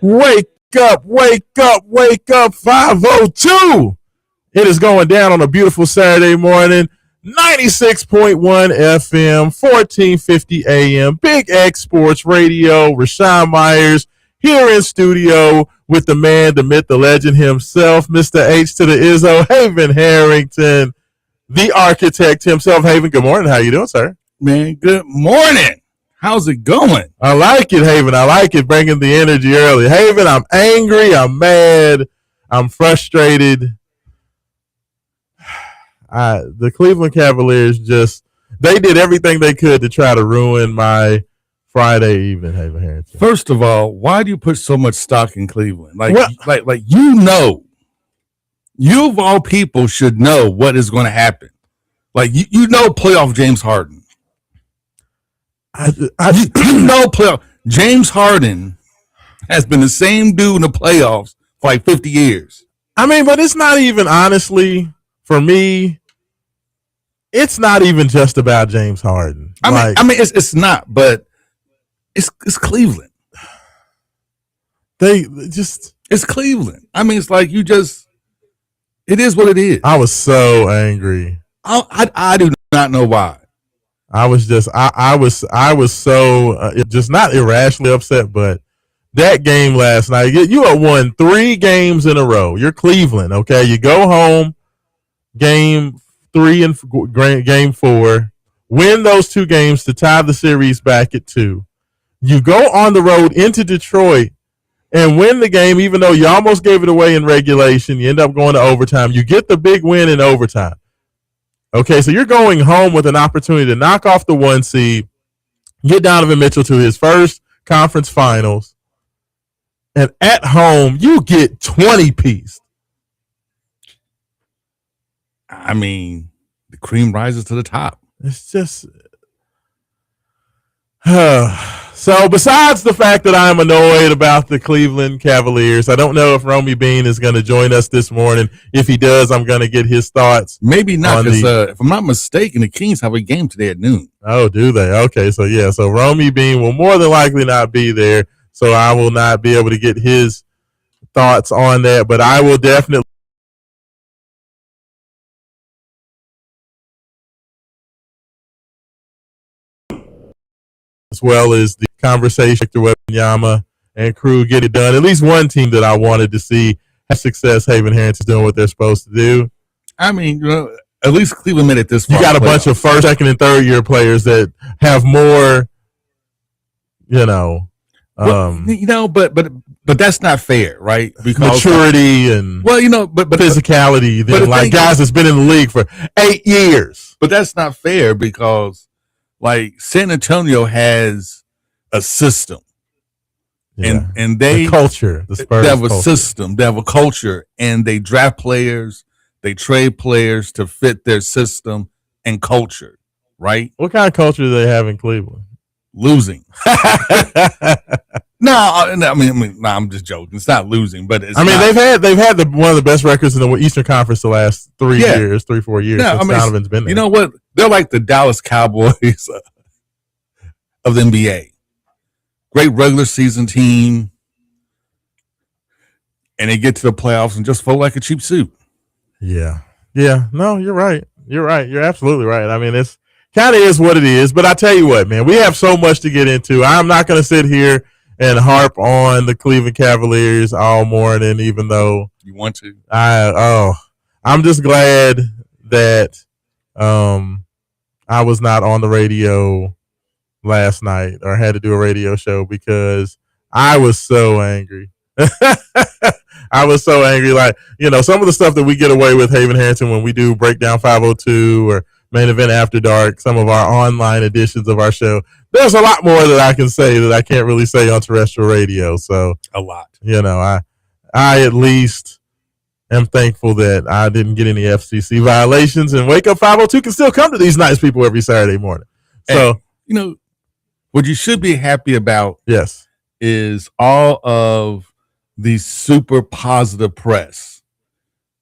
Wake up, wake up, wake up, 502. It is going down on a beautiful Saturday morning. 96.1 FM, 1450 AM, Big X Sports Radio. Raashaan Myers here in studio with the man, the myth, the legend himself, Mr. H to the Izzo, Haven Harrington, the architect himself. Haven, good morning. How you doing, sir? Man, good morning. How's it going? I like it, Haven. I like it, bringing the energy early. Haven, I'm angry. I'm mad. I'm frustrated. The Cleveland Cavaliers they did everything they could to try to ruin my Friday evening, Haven Harrington. First of all, why do you put so much stock in Cleveland? Like you of all people should know what is going to happen. Like you know playoff James Harden. Playoff James Harden has been the same dude in the playoffs for like 50 years. I mean, but it's not even, honestly, for me, it's not even just about James Harden. I mean, it's not, but it's Cleveland. It's Cleveland. I mean, it's like it is what it is. I was so angry. I do not know why. I was so just not irrationally upset, but that game last night, you have won 3 games in a row. You're Cleveland, okay? You go home, game 3 and game 4, win those 2 games to tie the series back at 2. You go on the road into Detroit and win the game, even though you almost gave it away in regulation. You end up going to overtime. You get the big win in overtime. Okay, so you're going home with an opportunity to knock off the 1 seed, get Donovan Mitchell to his first conference finals, and at home, you get 20-piece. I mean, the cream rises to the top. It's just... So besides the fact that I'm annoyed about the Cleveland Cavaliers, I don't know if Romy Bean is going to join us this morning. If he does, I'm going to get his thoughts. Maybe not, because if I'm not mistaken, the Kings have a game today at noon. Oh, do they? Okay, so yeah. So Romy Bean will more than likely not be there, so I will not be able to get his thoughts on that, but I will definitely as well as the conversation with Wembanyama and crew get it done. At least one team that I wanted to see have success, Haven Harrington's doing what they're supposed to do. I mean, at least Cleveland made it this far. You got a bunch of first, second, and third year players that have more, but that's not fair, right? Because maturity and but physicality than like guys that's been in the league for 8 years. But that's not fair because like San Antonio has a system. Yeah. And they the culture, the Spurs they have a culture. system, they have a culture, and they draft players, they trade players to fit their system and culture, right? What kind of culture do they have in Cleveland? Losing. No, I'm just joking. It's not losing, but it's they've had one of the best records in the Eastern Conference the last 4 years. Yeah, since Donovan's been there. You know what? They're like the Dallas Cowboys of the NBA. Great regular season team, and they get to the playoffs and just fold like a cheap suit. Yeah. No, you're right. You're absolutely right. I mean, it's kind of is what it is. But I tell you what, man, we have so much to get into. I'm not going to sit here and harp on the Cleveland Cavaliers all morning, even though you want to. I'm just glad that I was not on the radio last night or had to do a radio show because I was so angry. I was so angry. Like, some of the stuff that we get away with, Haven Harrington, when we do Breakdown 502 or Main Event After Dark, some of our online editions of our show, there's a lot more that I can say that I can't really say on terrestrial radio. So a lot. I at least am thankful that I didn't get any FCC violations, and Wake Up 502 can still come to these nice people every Saturday morning. So, what you should be happy about is all of the super positive press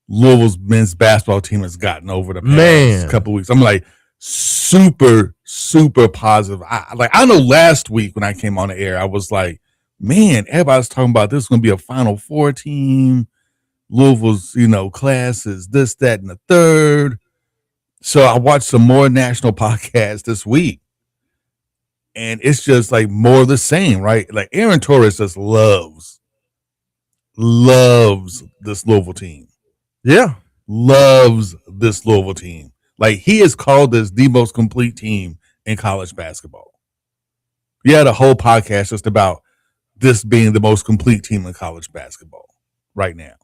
Louisville's men's basketball team has gotten over the past couple of weeks. I'm like super, super positive. I know last week when I came on the air, I was like, man, everybody's talking about this is going to be a Final Four team. Louisville's, class is this, that, and the third. So I watched some more national podcasts this week, and it's just like more of the same, right? Like Aaron Torres just loves this Louisville team. Yeah. Loves this Louisville team. Like he has called this the most complete team in college basketball. He had a whole podcast just about this being the most complete team in college basketball right now.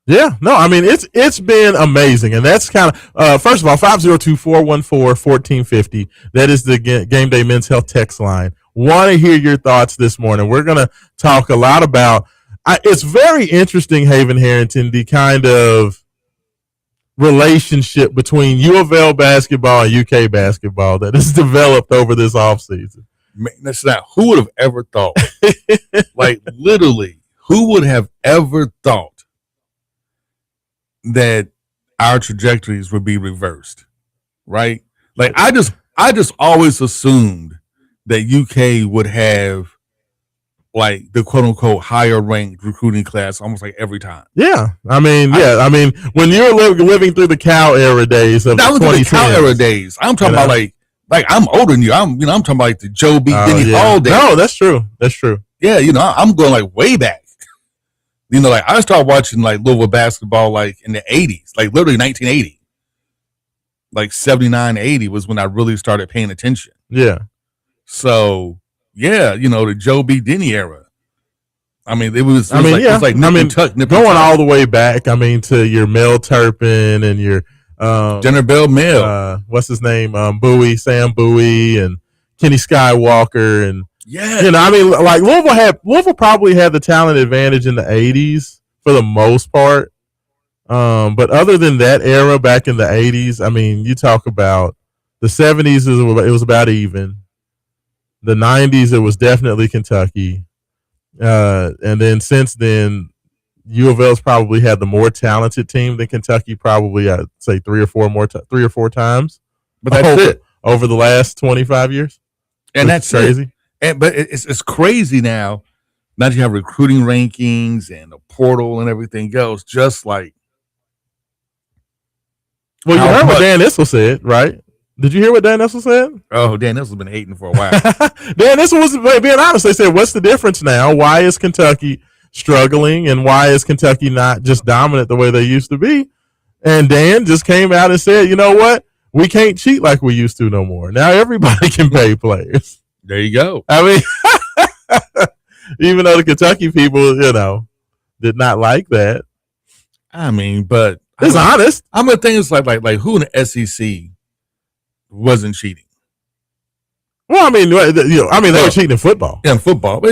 Yeah, no, I mean it's been amazing, and that's kind of first of all 502-414-1450. That is the Game Day Men's Health text line. Want to hear your thoughts this morning? We're gonna talk a lot about. It's very interesting, Haven Harrington, the kind of relationship between U of L basketball and UK basketball that has developed over this offseason. That's not who would have ever thought. Like literally, who would have ever thought that our trajectories would be reversed, right? Like I just always assumed that UK would have like the quote unquote higher ranked recruiting class almost like every time. Yeah, I mean, when you're living through the Cal era days of that was the Cal era days. I'm talking about like I'm older than you. I'm talking about like the Joe B. Denny Hall days. No, that's true. That's true. Yeah, I'm going like way back. Like I started watching like Louisville basketball like in the 80s, like literally 1980. Like 79, 80 was when I really started paying attention. Yeah. So, yeah, the Joe B. Denny era. I mean, it was like going all the way back, to your Mel Turpin and your Jenner Bell Mill. What's his name? Sam Bowie and Kenny Skywalker and yeah, like Louisville probably had the talent advantage in the 80s for the most part. But other than that era back in the 80s, you talk about the 70s, it was about even. The 90s, it was definitely Kentucky. And then since then, U of L's probably had the more talented team than Kentucky, probably I'd say three or four times. But that's it over the last 25 years, and that's crazy. But it's crazy now. Now you have recruiting rankings and the portal and everything else. Just like, well, you heard what Dan Issel said, right? Did you hear what Dan Issel said? Oh, Dan Issel's been hating for a while. Dan Issel was being honest. They said, "What's the difference now? Why is Kentucky struggling, and why is Kentucky not just dominant the way they used to be?" And Dan just came out and said, "You know what? We can't cheat like we used to no more. Now everybody can pay players." There you go. Even though the Kentucky people, did not like that. But it's honest. I'm gonna think it's like who in the SEC wasn't cheating. Well, they were cheating in football. Yeah, in football.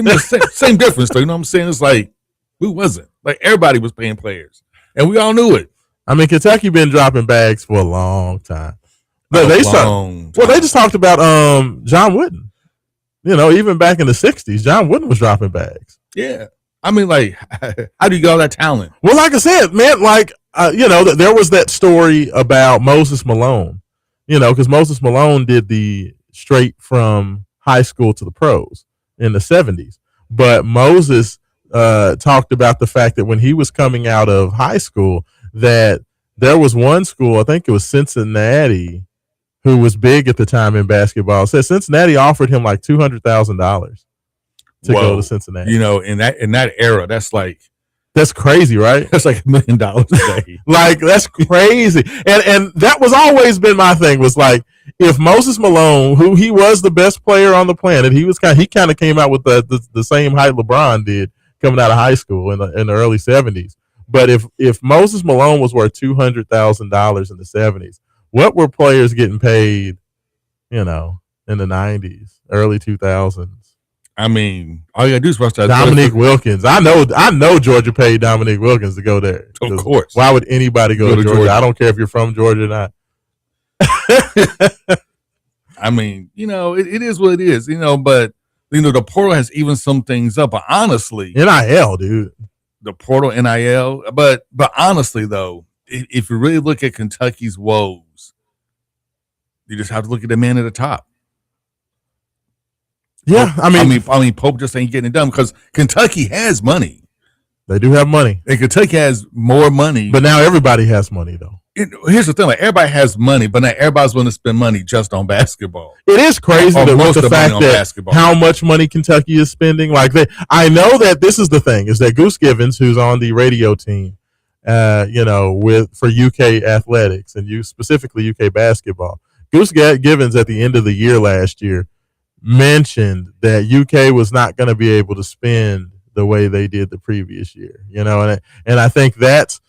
Same difference, though. You know what I'm saying? It's like, who wasn't? Like, everybody was paying players. And we all knew it. Kentucky been dropping bags for a long time. They just talked about John Wooden. Even back in the 60s, John Wooden was dropping bags. Yeah. How do you get all that talent? Well, like I said, man, there was that story about Moses Malone. Because Moses Malone did the straight from high school to the pros in the 70s. But Moses talked about the fact that when he was coming out of high school, that there was one school, I think it was Cincinnati, who was big at the time in basketball, said Cincinnati offered him like $200,000 to go to Cincinnati. In that era, that's crazy, right? That's like $1 million a day. Like, that's crazy. And that was always been my thing, was like, if Moses Malone, who he was the best player on the planet, he kind of came out with the same height LeBron did coming out of high school in the early 70s. But if Moses Malone was worth $200,000 in the 70s, what were players getting paid, in the 90s, early 2000s? All you gotta do is watch that. Dominique Wilkins. I know Georgia paid Dominique Wilkins to go there. Of course. Why would anybody go to Georgia? I don't care if you're from Georgia or not. It is what it is, but the portal has even some things up. But honestly, NIL, dude. The portal, NIL. But honestly though, if you really look at Kentucky's woes, you just have to look at the man at the top. Yeah, I mean, Pope just ain't getting it done because Kentucky has money. They do have money, and Kentucky has more money. But now everybody has money, though. Here's the thing: like everybody has money, but not everybody's willing to spend money just on basketball. It is crazy that with the fact that basketball. How much money Kentucky is spending. Like I know that this is the thing: is that Goose Givens, who's on the radio team, for UK athletics and specifically UK basketball, Goose Givens at the end of the year last year mentioned that UK was not going to be able to spend the way they did the previous year, and I think that's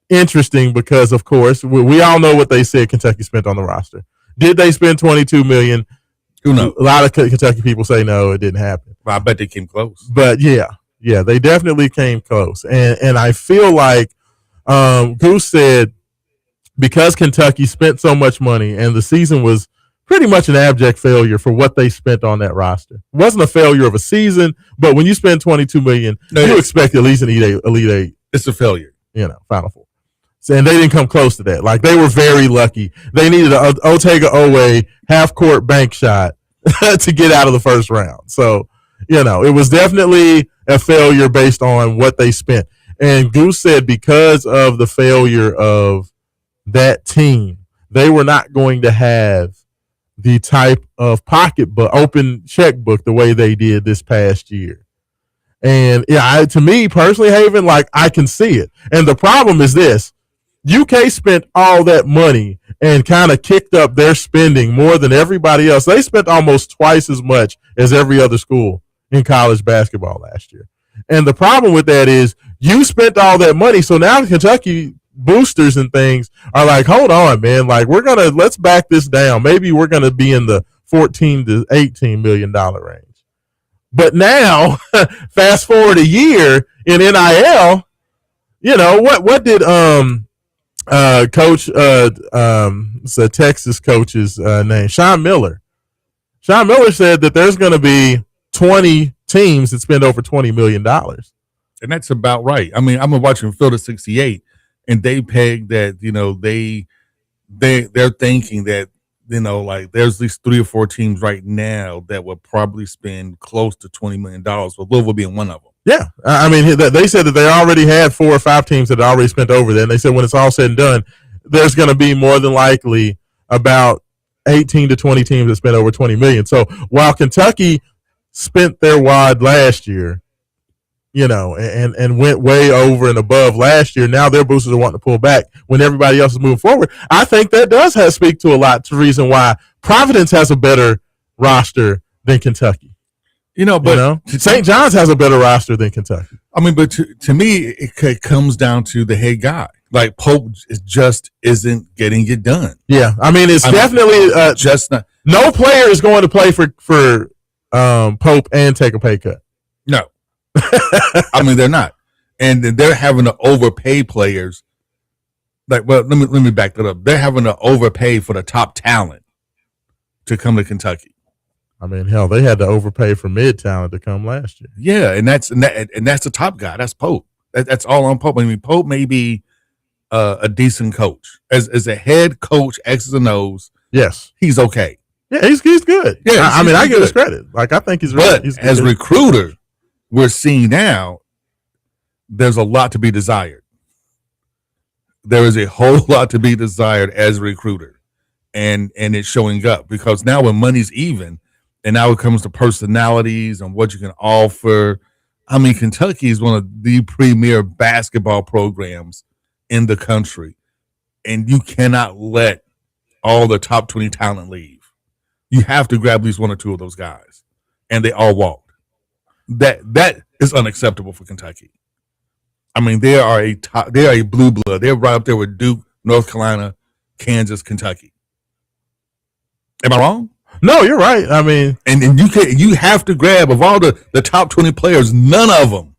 interesting because, of course, we all know what they said Kentucky spent on the roster. Did they spend $22 million? Who knows? A lot of Kentucky people say no, it didn't happen. Well, I bet they came close. But yeah, they definitely came close, and I feel like Goose said because Kentucky spent so much money and the season was pretty much an abject failure for what they spent on that roster. It wasn't a failure of a season, but when you spend $22 million, you expect at least an Elite Eight. It's a failure. Final Four. And they didn't come close to that. Like, they were very lucky. They needed an Otega Owe half-court bank shot to get out of the first round. So, it was definitely a failure based on what they spent. And Goose said because of the failure of that team, they were not going to have the type of pocketbook, open checkbook the way they did this past year. And to me personally, Haven, like, I can see it. And the problem is this: UK spent all that money and kind of kicked up their spending more than everybody else. They spent almost twice as much as every other school in college basketball last year. And the problem with that is you spent all that money, so now Kentucky boosters and things are like, hold on, man, like, let's back this down. Maybe we're gonna be in the $14 to $18 million range. But now, fast forward a year in NIL, what did coach it's a Texas coach's name, Raashaan Myers. Raashaan Myers said that there's going to be 20 teams that spend over $20 million. And that's about right. I mean, I'm watching Field of 68, and they peg that, they're thinking that, like, there's at least 3 or 4 teams right now that would probably spend close to $20 million, with Louisville being one of them. Yeah. I mean, they said that they already had 4 or 5 teams that had already spent over there. And they said when it's all said and done, there's going to be more than likely about 18 to 20 teams that spent over $20 million. So while Kentucky spent their wad last year, and went way over and above last year, now their boosters are wanting to pull back when everybody else is moving forward. I think that does speak to a lot to reason why Providence has a better roster than Kentucky. St. John's has a better roster than Kentucky. I mean, but to me, it comes down to the head guy. Like, Pope just isn't getting it done. Yeah, I mean, it's definitely just not. No player is going to play for Pope and take a pay cut. No, I mean, they're not, and they're having to overpay players. Like, well, let me back that up. They're having to overpay for the top talent to come to Kentucky. I mean, hell, they had to overpay for mid talent to come last year. Yeah, and that's the top guy. That's Pope. That's all on Pope. I mean, Pope may be a decent coach as a head coach, X's and O's. Yes, he's okay. Yeah, he's good. Yeah, I mean, I give his credit. Like, I think he's really. But he's as recruiter, we're seeing now there's a lot to be desired. There is a whole lot to be desired as a recruiter, and it's showing up because now when money's even, and now it comes to personalities and what you can offer. I mean, Kentucky is one of the premier basketball programs in the country, and you cannot let all the top 20 talent leave. You have to grab at least 1 or 2 of those guys, and they all walked. That is unacceptable for Kentucky. I mean, they are a blue blood. They're right up there with Duke, North Carolina, Kansas, Kentucky. Am I wrong? No, you're right. I mean, and you have to grab of all the top 20 players, none of them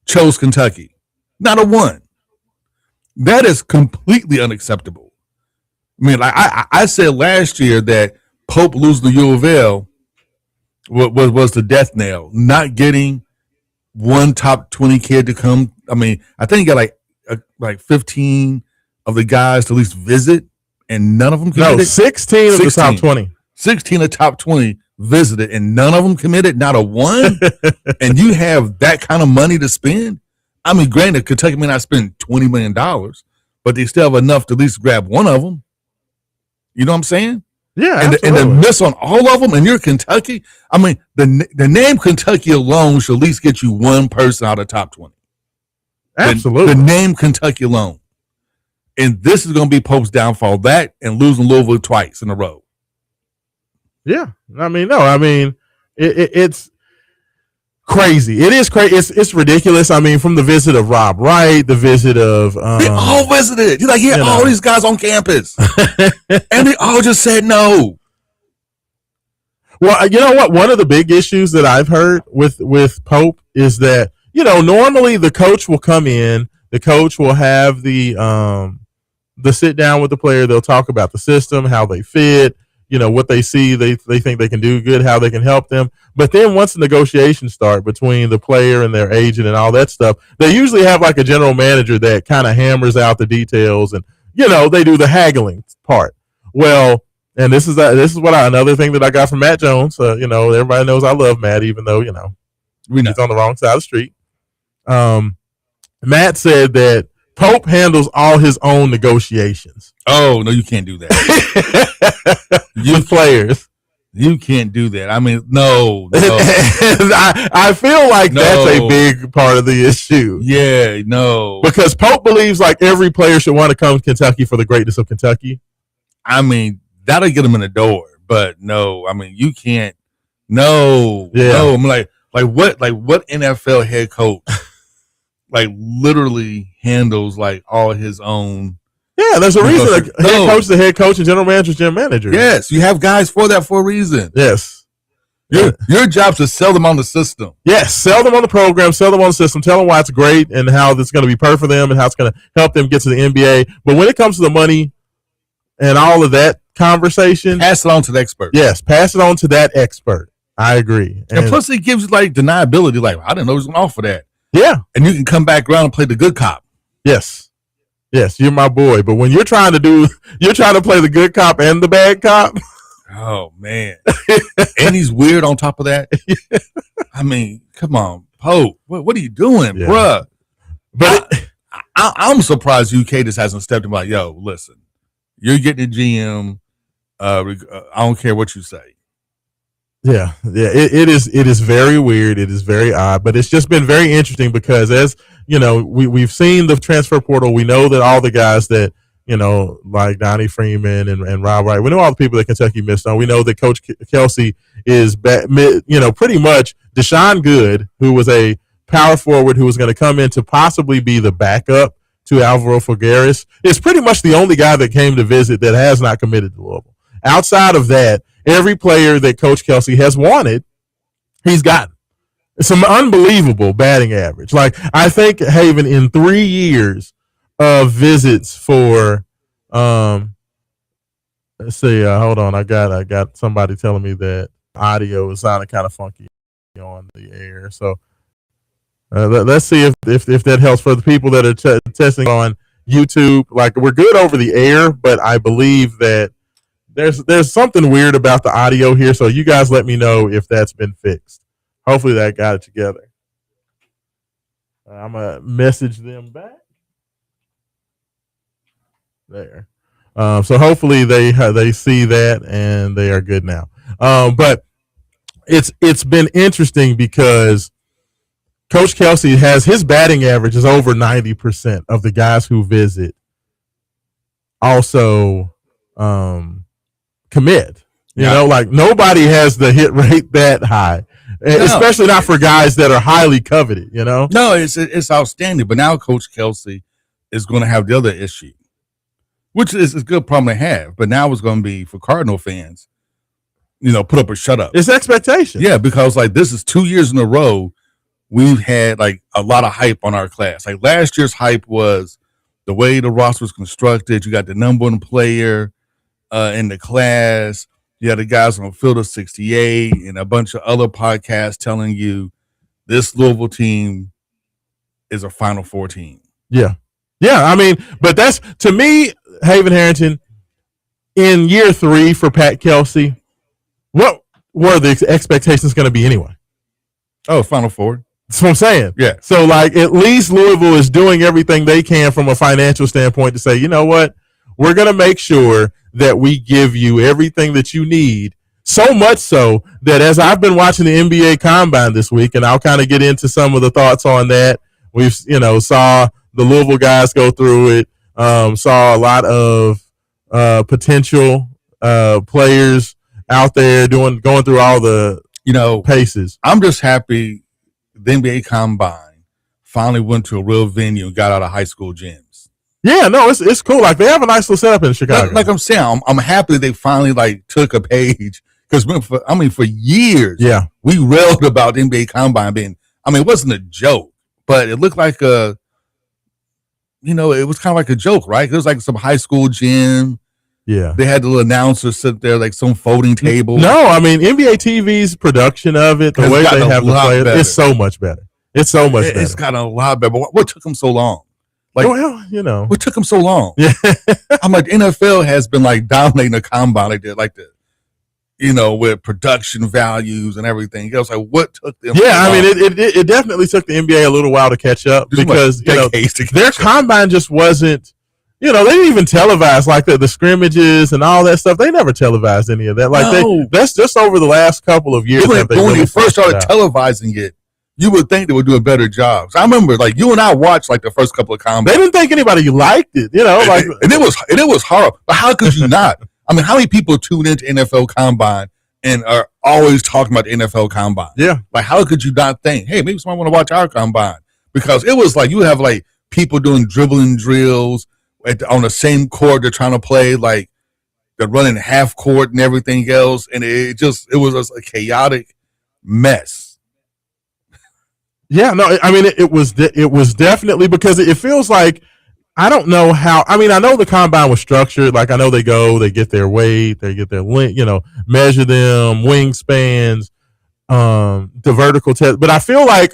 chose Kentucky. Not a one. That is completely unacceptable. I mean, like I said last year that Pope losing to U of L was the death knell. Not getting one top 20 kid to come. I mean, I think he got like 15 of the guys to at least visit and none of them committed? No, 16 of the top 20. 16 of the top 20 visited, and none of them committed, not a one? And you have that kind of money to spend? I mean, granted, Kentucky may not spend $20 million, but they still have enough to at least grab one of them. You know what I'm saying? Yeah, and to miss on all of them, and you're Kentucky. I mean, the name Kentucky alone should at least get you one person out of the top 20. Absolutely. The name Kentucky alone. And this is going to be Pope's downfall, that and losing Louisville twice in a row. Yeah. I mean, no, I mean, it's crazy. It is crazy. It's ridiculous. I mean, from the visit of Rob Wright, the visit of they all visited. He's like, he had all these guys on campus, and they all just said no. Well, you know what? One of the big issues that I've heard with Pope is that, you know, normally the coach will come in, the coach will have the sit down with the player. They'll talk about the system, how they fit, you know, what they see, they think they can do good, how they can help them. But then once the negotiations start between the player and their agent and all that stuff, they usually have like a general manager that kind of hammers out the details, and, you know, they do the haggling part. Well, and this is another thing that I got from Matt Jones. You know, everybody knows I love Matt, even though, you know, he's on the wrong side of the street. Matt said that Pope handles all his own negotiations. Oh, no, you can't do that. With players. You can't do that. I mean, no. I feel like that's a big part of the issue. Yeah, no. Because Pope believes like every player should want to come to Kentucky for the greatness of Kentucky. I mean, that'll get them in the door. But no, I mean, you can't. No. Yeah. No. I'm like what NFL head coach like literally handles like all his own. Yeah, there's a reason. Like, head coach, the head coach, and general manager, general manager. Yes, you have guys for that for a reason. Yes, your job's to sell them on the system. Yes, sell them on the program, sell them on the system, tell them why it's great and how it's going to be perfect for them and how it's going to help them get to the NBA. But when it comes to the money and all of that conversation, pass it on to the expert. Yes, pass it on to that expert. I agree. And plus, it gives you like deniability. Like, I didn't know he was going to offer that. Yeah, and you can come back around and play the good cop. Yes. Yes, you're my boy. But when you're trying to play the good cop and the bad cop. Oh, man. And he's weird on top of that. I mean, come on, Pope. What are you doing, bruh? But I'm surprised UK just hasn't stepped in like, yo, listen, you're getting a GM. I don't care what you say. Yeah. It is very weird. It is very odd, but it's just been very interesting because, as you know, we've seen the transfer portal. We know that all the guys that, you know, like Donnie Freeman and Rob Wright, we know all the people that Kentucky missed on. We know that Coach Kelsey is, you know, pretty much Deshaun Good, who was a power forward who was going to come in to possibly be the backup to Alvaro Figueres, is pretty much the only guy that came to visit that has not committed to Louisville. Outside of that, every player that Coach Kelsey has wanted, he's gotten. Some unbelievable batting average. Like, I think, Haven, in 3 years of visits for, let's see, hold on, I got somebody telling me that audio is sounding kind of funky on the air. So let's see if that helps for the people that are testing on YouTube. Like, we're good over the air, but I believe that there's something weird about the audio here, so you guys let me know if that's been fixed. Hopefully that got it together. I'm going to message them back. There. So hopefully they see that and they are good now. But it's been interesting because Coach Kelsey has his batting average is over 90% of the guys who visit also commit. You know, like nobody has the hit rate that high, especially not for guys that are highly coveted, you know? No, it's outstanding. But now Coach Kelsey is going to have the other issue, which is a good problem to have. But now it's going to be for Cardinal fans, you know, put up or shut up. It's expectation. Yeah, because like this is 2 years in a row we've had like a lot of hype on our class. Like last year's hype was the way the roster was constructed. You got the number one player in the class. You had the guys on Field of 68 and a bunch of other podcasts telling you this Louisville team is a Final Four team. Yeah. Yeah, I mean, but that's, to me, Haven Harrington, in year 3 for Pat Kelsey, what were the expectations going to be anyway? Oh, Final Four. That's what I'm saying. Yeah. So, like, at least Louisville is doing everything they can from a financial standpoint to say, you know what, we're going to make sure that we give you everything that you need. So much so that as I've been watching the NBA Combine this week, and I'll kind of get into some of the thoughts on that. We've, saw the Louisville guys go through it. Saw a lot of potential players out there going through all the paces. I'm just happy the NBA Combine finally went to a real venue and got out of high school gyms. Yeah, no, it's cool. Like, they have a nice little setup in Chicago. Like I'm saying, I'm happy they finally took a page, because for years, we railed about the NBA Combine being. It wasn't a joke, but it looked like it was kind of like a joke, right? It was like some high school gym. Yeah. They had the little announcer sit there, like some folding table. No, NBA TV's production of it, the way they have the players, it's so much better. It's so much better. It's gotten a lot better. But what took them so long? What took them so long? Yeah. I'm like, NFL has been dominating the combine. They did with production values and everything. It was like, what took them? Yeah, it definitely took the NBA a little while to catch up, because their combine just wasn't. They didn't even televise like the scrimmages and all that stuff. They never televised any of that. That's just over the last couple of years. When they first started televising it, you would think they would do a better job. So I remember, you and I watched the first couple of combines. They didn't think anybody liked it, and it was horrible. But how could you not? How many people tune into NFL Combine and are always talking about the NFL Combine? Yeah. How could you not think, hey, maybe someone want to watch our Combine? Because it was you have people doing dribbling drills on the same court they're trying to play, they're running half court and everything else, and it was just a chaotic mess. Yeah, no, it was definitely, because it feels like, I don't know how. I know the combine was structured. I know they get their weight, they get their length, measure them, wingspans, the vertical test. But I feel like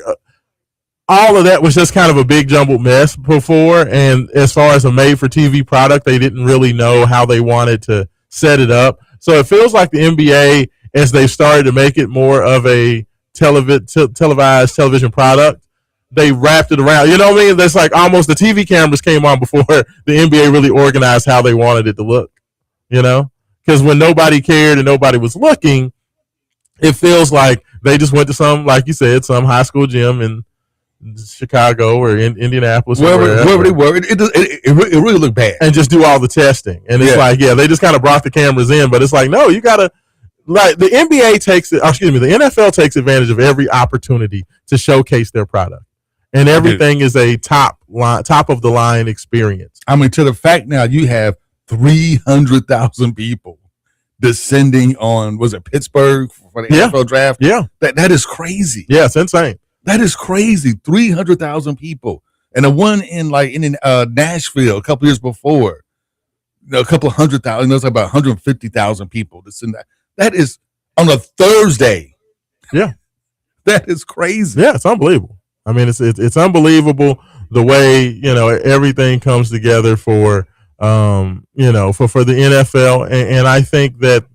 all of that was just kind of a big jumbled mess before. And as far as a made-for-TV product, they didn't really know how they wanted to set it up. So it feels like the NBA, as they started to make it more of a televised television product, they wrapped it around. You know what I mean? That's almost the TV cameras came on before the NBA really organized how they wanted it to look. Because when nobody cared and nobody was looking, it feels like they just went to some, like you said, some high school gym in Chicago or in Indianapolis, wherever they were. It really looked bad, and just do all the testing. And it's they just kind of brought the cameras in, but it's no, you gotta. The NBA the NFL takes advantage of every opportunity to showcase their product, and everything is a top of the line experience. To the fact now you have 300,000 people descending on, was it Pittsburgh for the NFL draft? Yeah, that is crazy. Yeah, it's insane. That is crazy. 300,000 people, and the one in Nashville a couple years before, a couple of 100,000. There's about 150,000 people descend that. That is on a Thursday. Yeah. That is crazy. Yeah, it's unbelievable. It's unbelievable the way, everything comes together for the NFL. And I think that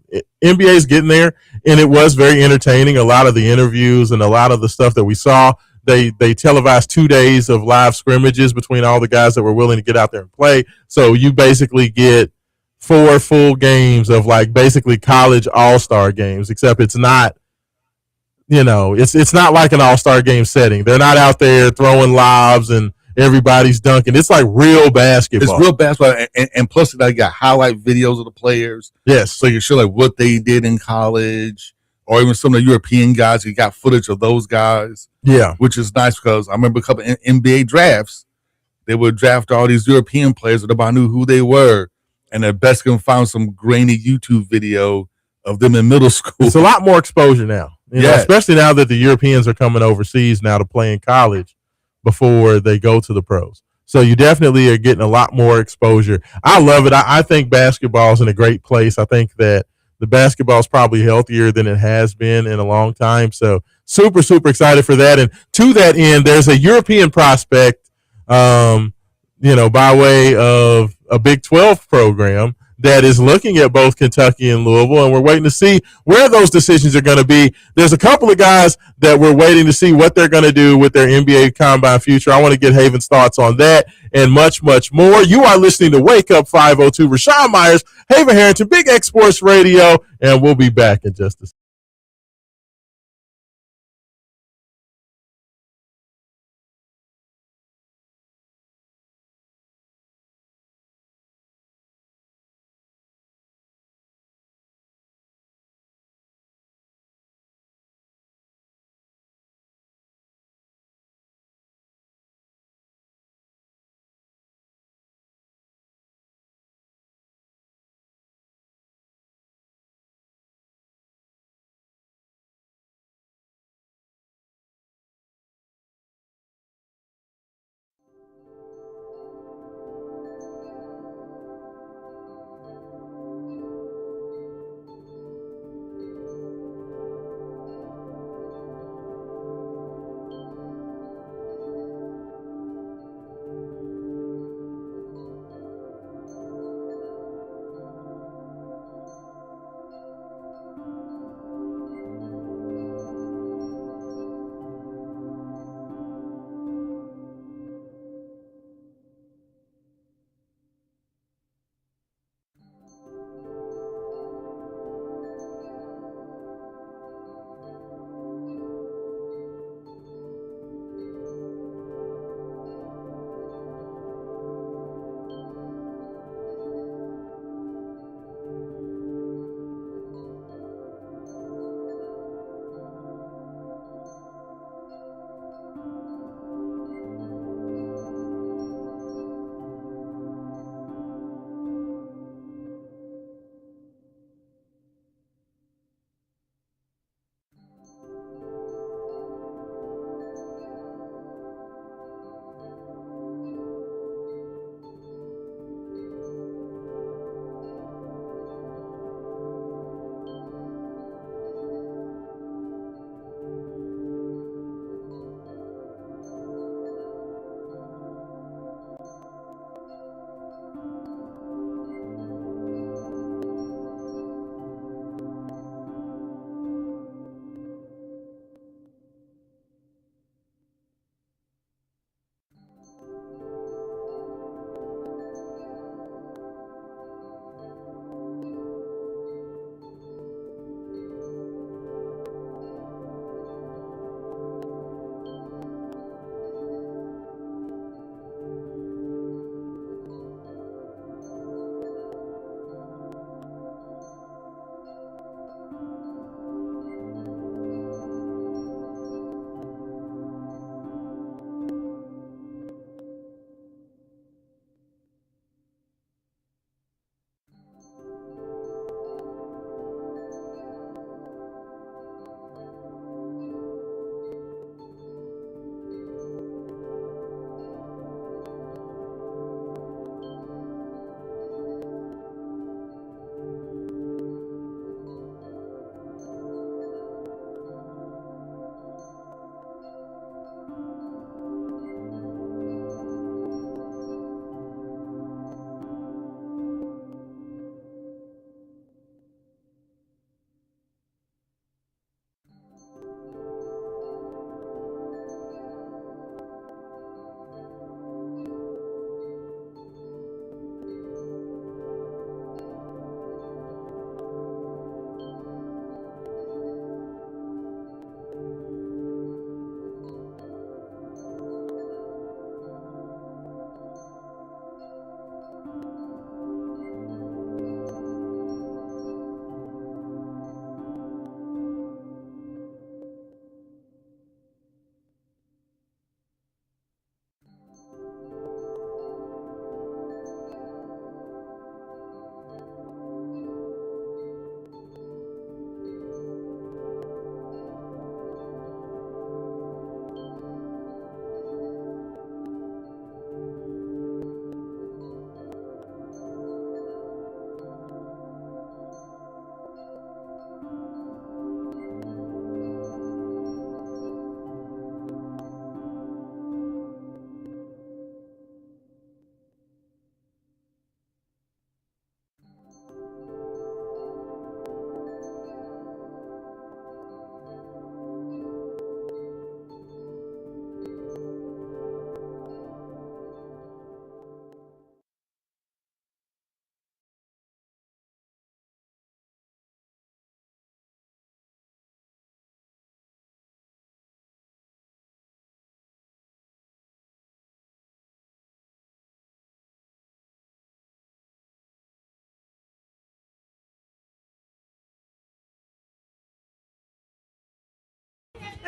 NBA is getting there, and it was very entertaining. A lot of the interviews and a lot of the stuff that we saw, they televised 2 days of live scrimmages between all the guys that were willing to get out there and play. So you basically get 4 full games of basically college all-star games, except it's not, it's not like an all-star game setting. They're not out there throwing lobs and everybody's dunking. It's real basketball. It's real basketball, and plus they got highlight videos of the players. Yes, so you show what they did in college, or even some of the European guys. You got footage of those guys. Yeah, which is nice, because I remember a couple of NBA drafts. They would draft all these European players that nobody knew who they were. And the best can find some grainy YouTube video of them in middle school. It's a lot more exposure now, especially now that the Europeans are coming overseas now to play in college before they go to the pros. So you definitely are getting a lot more exposure. I love it. I think basketball is in a great place. I think that the basketball is probably healthier than it has been in a long time. So super, super excited for that. And to that end, there's a European prospect, by way of a Big 12 program that is looking at both Kentucky and Louisville, and we're waiting to see where those decisions are going to be. There's a couple of guys that we're waiting to see what they're going to do with their NBA Combine future. I want to get Haven's thoughts on that and much, much more. You are listening to Wake Up 502. Raashaan Myers, Haven Harrington, Big X Sports Radio, and we'll be back in just a second.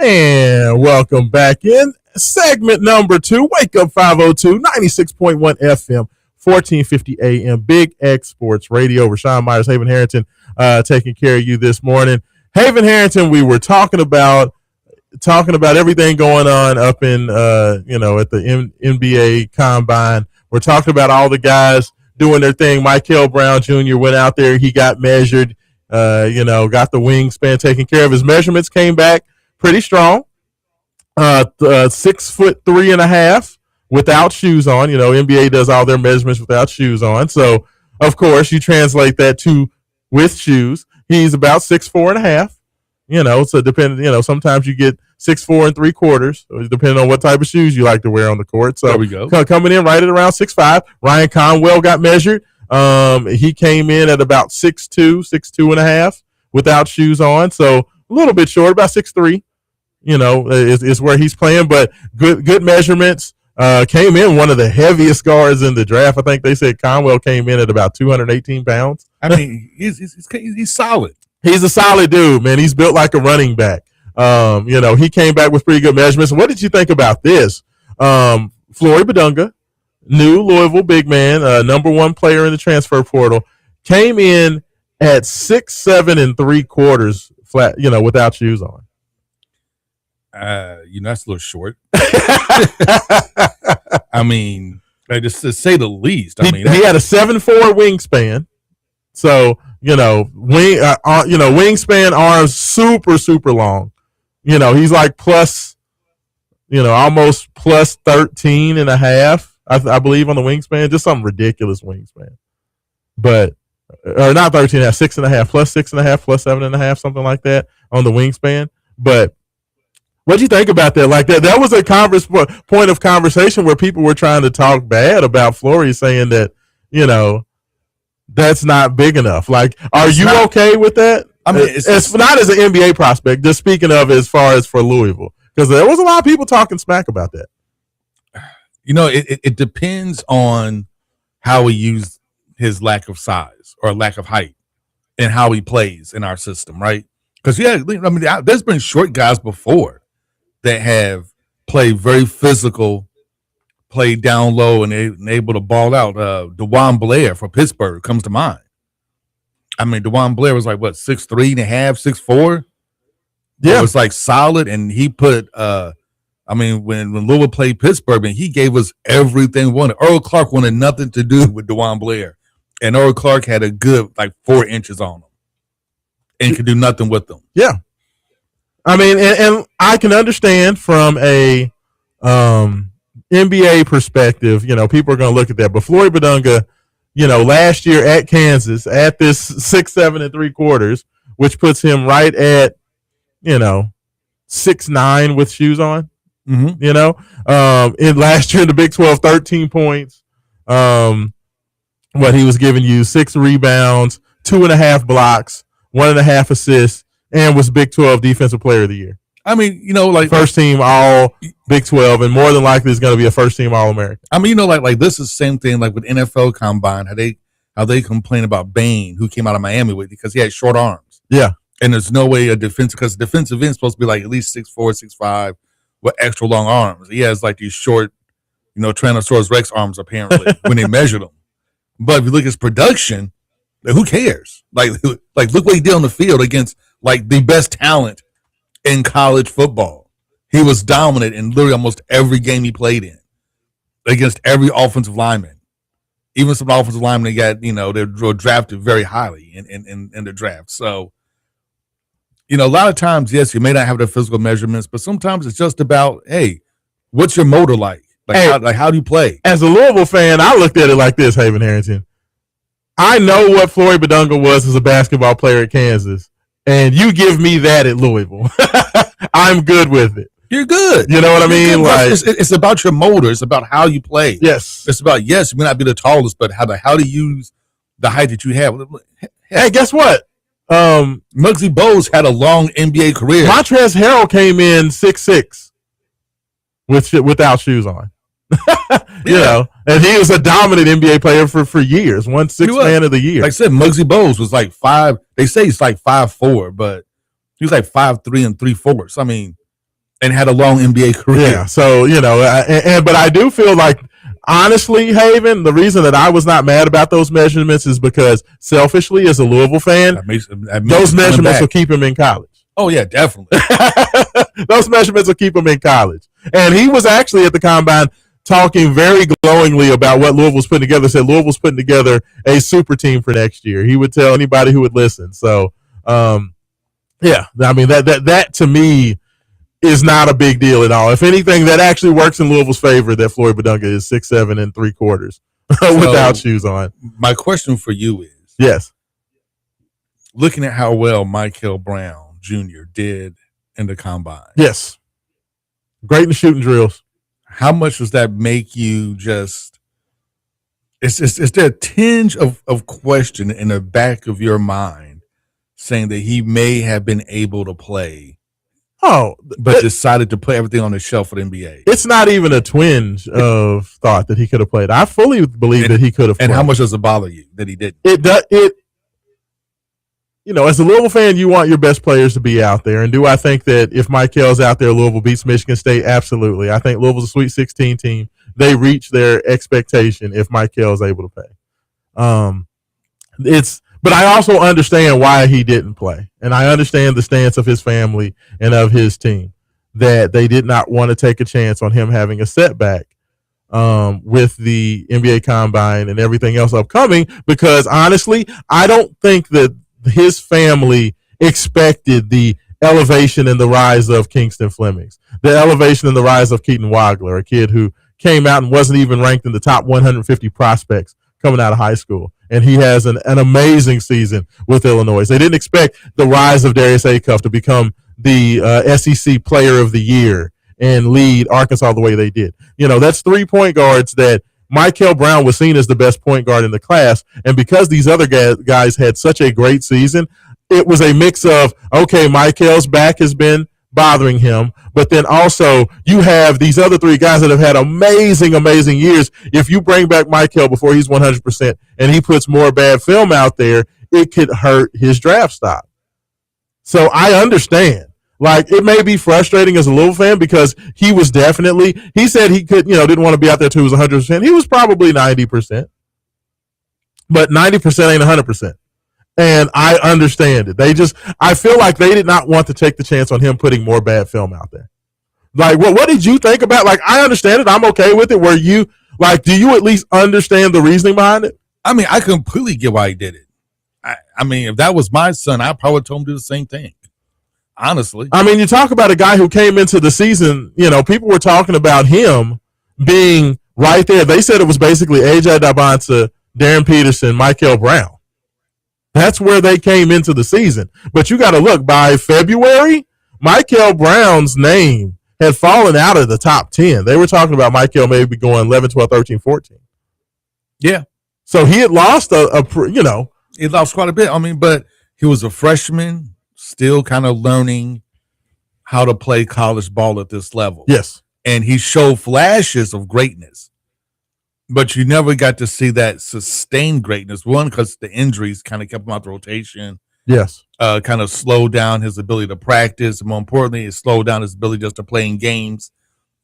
And welcome back in. Segment number 2, Wake Up 502, 96.1 FM, 1450 AM, Big X Sports Radio. Raashaan Myers, Haven Harrington, taking care of you this morning. Haven Harrington, we were talking about everything going on up in, at the NBA Combine. We're talking about all the guys doing their thing. Michael Brown Jr. went out there. He got measured, got the wingspan taken care of. His measurements came back pretty strong. 6'3.5" without shoes on. NBA does all their measurements without shoes on. So, of course, you translate that to with shoes. He's about 6'4.5". So depending, sometimes you get 6'4 3/4, depending on what type of shoes you like to wear on the court. So there we go. Coming in right at around 6'5". Ryan Conwell got measured. He came in at about 6'2.5" without shoes on. So a little bit short, about 6'3". Is where he's playing, but good measurements. Came in one of the heaviest guards in the draft. I think they said Conwell came in at about 218 pounds. I mean, he's solid. He's a solid dude, man. He's built like a running back. He came back with pretty good measurements. What did you think about this? Flory Badunga, new Louisville big man, number 1 player in the transfer portal, came in at 6'7 3/4 flat, without shoes on. That's a little short. I mean, just to say the least. He had a 7'4" wingspan. So, wingspan, arms super, super long. He's like plus, almost plus 13.5, I believe, on the wingspan. Just some ridiculous wingspan. But, or not 13.5, 6.5, plus 6.5, plus 7.5, something like that on the wingspan. But what do you think about that? Like that was a point of conversation where people were trying to talk bad about Flory, saying that, that's not big enough. Like, are you okay with that? I mean, it's not as an NBA prospect, just speaking of as far as for Louisville, because there was a lot of people talking smack about that. It depends on how he used his lack of size or lack of height and how he plays in our system, right? Because, there's been short guys before that have played very physical, played down low, and able to ball out. DeJuan Blair from Pittsburgh comes to mind. I mean, DeJuan Blair was like, 6'3.5", 6'4"? Yeah. It was like solid, and he put when Louisville played Pittsburgh, and he gave us everything we wanted. Earl Clark wanted nothing to do with DeJuan Blair, and Earl Clark had a good 4 inches on him and could do nothing with them. Yeah. I mean, and I can understand from a NBA perspective, people are going to look at that. But Flory Badunga, last year at Kansas, at this 6'7 3/4, which puts him right at, 6'9" with shoes on. Mm-hmm. In last year in the Big 12, 13 points. He was giving you 6 rebounds, 2.5 blocks, 1.5 assists, and was Big 12 Defensive Player of the Year. I mean, first team All Big 12, and more than likely is going to be a first team All American. I mean, this is the same thing with NFL Combine. How they complain about Bain, who came out of Miami with, because he had short arms. Yeah, and there's no way because defensive end is supposed to be at least 6'4", 6'5", with extra long arms. He has these short, Tyrannosaurus Rex arms apparently when they measured him. But if you look at his production, who cares? Look what he did on the field against the best talent in college football. He was dominant in literally almost every game he played in against every offensive lineman. Even some offensive linemen they were drafted very highly in the draft. So, a lot of times, yes, you may not have the physical measurements, but sometimes it's just about, hey, what's your motor like? How do you play? As a Louisville fan, I looked at it like this, Haven Harrington. I know what Flory Badunga was as a basketball player at Kansas, and you give me that at Louisville. I'm good with it. You're good. You know what I mean? It's about your motor. It's about how you play. Yes. It's about, you may not be the tallest, but how to use the height that you have. Hey, guess what? Muggsy Bogues had a long NBA career. Montrezl Harrell came in 6'6" without shoes on. And he was a dominant NBA player for years. Won Sixth Man of the Year. Like I said, Muggsy Bogues was 5. They say he's 5'4", but he was 5'3 3/4". I mean, and had a long NBA career. Yeah, so but I do feel like, honestly, Haven, the reason that I was not mad about those measurements is because selfishly, as a Louisville fan, that makes those measurements will keep him in college. Oh yeah, definitely. Those measurements will keep him in college. And he was actually at the combine talking very glowingly about what Louisville's putting together. Said Louisville's putting together a super team for next year. He would tell anybody who would listen. So, yeah, I mean that to me is not a big deal at all. If anything, that actually works in Louisville's favor that Floyd Badunga is 6'7" and 3/4 without shoes on. My question for you is, yes, looking at how well Michael Brown Jr. did in the combine. Yes. Great in shooting drills. How much does that make you just is there a tinge of question in the back of your mind saying that he may have been able to play but decided to put everything on the shelf for the NBA? It's not even a twinge of thought that he could have played. I fully believe that he could have played. And how much does it bother you that he didn't? As a Louisville fan, you want your best players to be out there. And do I think that if Michael's out there, Louisville beats Michigan State? Absolutely. I think Louisville's a Sweet 16 team. They reach their expectation if Michael's able to play. But I also understand why he didn't play. And I understand the stance of his family and of his team, that they did not want to take a chance on him having a setback with the NBA Combine and everything else upcoming, because honestly, I don't think that his family expected the elevation and the rise of Kingston Flemings, the elevation and the rise of Keaton Wagler, a kid who came out and wasn't even ranked in the top 150 prospects coming out of high school. And he has an amazing season with Illinois. They didn't expect the rise of Darius Acuff to become the SEC Player of the Year and lead Arkansas the way they did. That's 3 point guards that Michael Brown was seen as the best point guard in the class. And because these other guys had such a great season, it was a mix of, okay, Michael's back has been bothering him, but then also you have these other 3 guys that have had amazing, amazing years. If you bring back Michael before he's 100% and he puts more bad film out there, it could hurt his draft stock. So I understand. Like, it may be frustrating as a Louisville fan because he was definitely, he said he could, didn't want to be out there till he was 100%. He was probably 90%, but 90% ain't 100%. And I understand it. I feel like they did not want to take the chance on him putting more bad film out there. Like, what did you think about? Like, I understand it. I'm okay with it. Do you at least understand the reasoning behind it? I mean, I completely get why he did it. I mean, if that was my son, I probably told him to do the same thing. Honestly. I mean, you talk about a guy who came into the season, people were talking about him being right there. They said it was basically AJ Dabonsa, Darren Peterson, Michael Brown. That's where they came into the season. But you got to look, by February, Michael Brown's name had fallen out of the top 10. They were talking about Michael maybe going 11, 12, 13, 14. Yeah. So he had lost He lost quite a bit. I mean, but he was a freshman, still kind of learning how to play college ball at this level. Yes. And he showed flashes of greatness, but you never got to see that sustained greatness. One, because the injuries kind of kept him out the rotation. Yes. Kind of slowed down his ability to practice. More importantly, it slowed down his ability just to play in games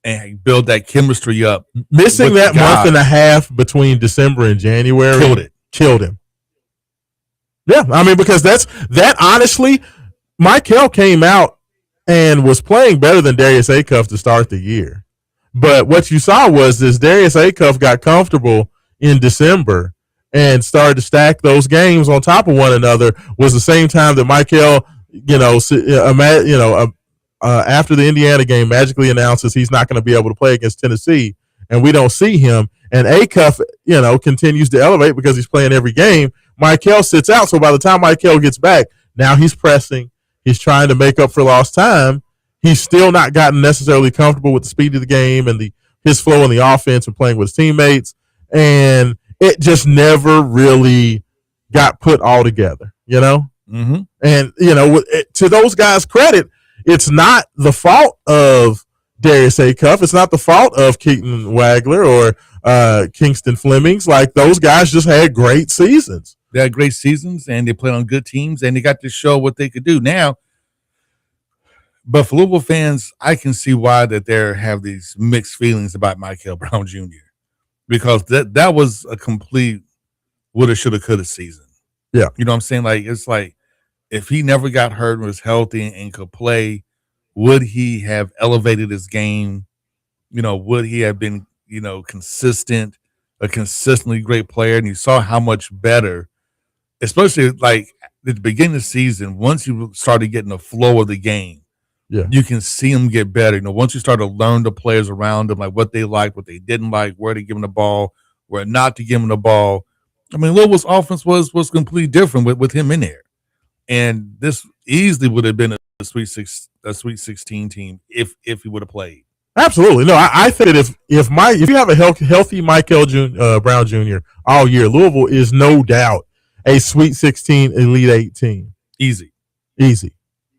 and build that chemistry up. Missing that month and a half between December and January killed him. Yeah, I mean, because that honestly, Michael came out and was playing better than Darius Acuff to start the year. But what you saw was this: Darius Acuff got comfortable in December and started to stack those games on top of one another. Was the same time that Michael, after the Indiana game, magically announces he's not going to be able to play against Tennessee, and we don't see him. And Acuff, continues to elevate because he's playing every game. Michael sits out, so by the time Michael gets back, now he's pressing. He's trying to make up for lost time. He's still not gotten necessarily comfortable with the speed of the game and his flow in the offense and playing with his teammates. And it just never really got put all together, Mm-hmm. And, to those guys' credit, it's not the fault of Darius Acuff. It's not the fault of Keaton Wagler or Kingston Flemings. Like, those guys just had great seasons. They had great seasons, and they played on good teams, and they got to show what they could do. Now, But for Louisville fans, I can see why that they have these mixed feelings about Michael Brown Jr. because that was a complete woulda, shoulda, coulda season. Yeah. You know what I'm saying? Like, it's like if he never got hurt and was healthy and could play, would he have elevated his game? Would he have been, consistent, a consistently great player? And you saw how much better, especially like at the beginning of the season, once you started getting the flow of the game, you can see him get better. Once you start to learn the players around him, like what they liked, what they didn't like, where to give him the ball, where not to give him the ball. I mean, Louisville's offense was completely different with him in there. And this easily would have been a Sweet 16 team if he would have played. Absolutely. No, I think that if you have a healthy Michael Brown Jr. all year, Louisville is no doubt a Sweet 16 Elite 8 team. Easy.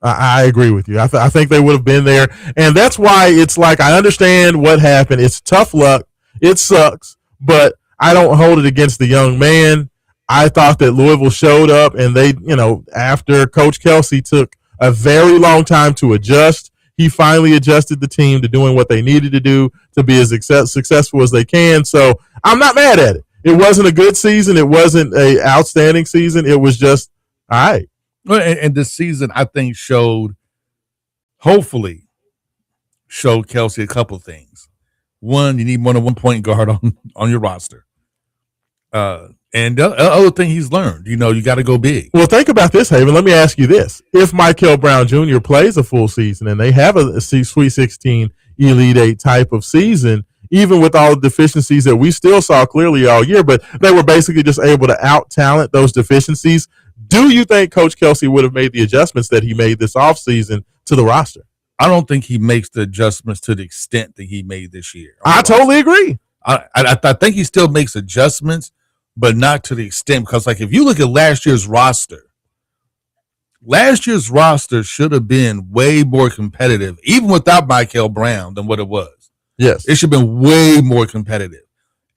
I agree with you. I think they would have been there. And that's why it's like I understand what happened. It's tough luck. It sucks. But I don't hold it against the young man. I thought that Louisville showed up and they, after Coach Kelsey took a very long time to adjust, he finally adjusted the team to doing what they needed to do to be as successful as they can. So I'm not mad at it. It wasn't a good season. It wasn't an outstanding season. It was just all right. And this season, I think hopefully showed Kelsey a couple of things. One, you need more than one point guard on your roster. And the other thing he's learned, you got to go big. Well, think about this, Haven. Let me ask you this. If Michael Brown Jr. plays a full season and they have a Sweet 16 Elite 8 type of season, even with all the deficiencies that we still saw clearly all year, but they were basically just able to out-talent those deficiencies, do you think Coach Kelsey would have made the adjustments that he made this offseason to the roster? I don't think he makes the adjustments to the extent that he made this year. I totally agree. I think he still makes adjustments, but not to the extent, because like if you look at last year's roster should have been way more competitive, even without Michael Brown, than what it was. Yes. It should have been way more competitive.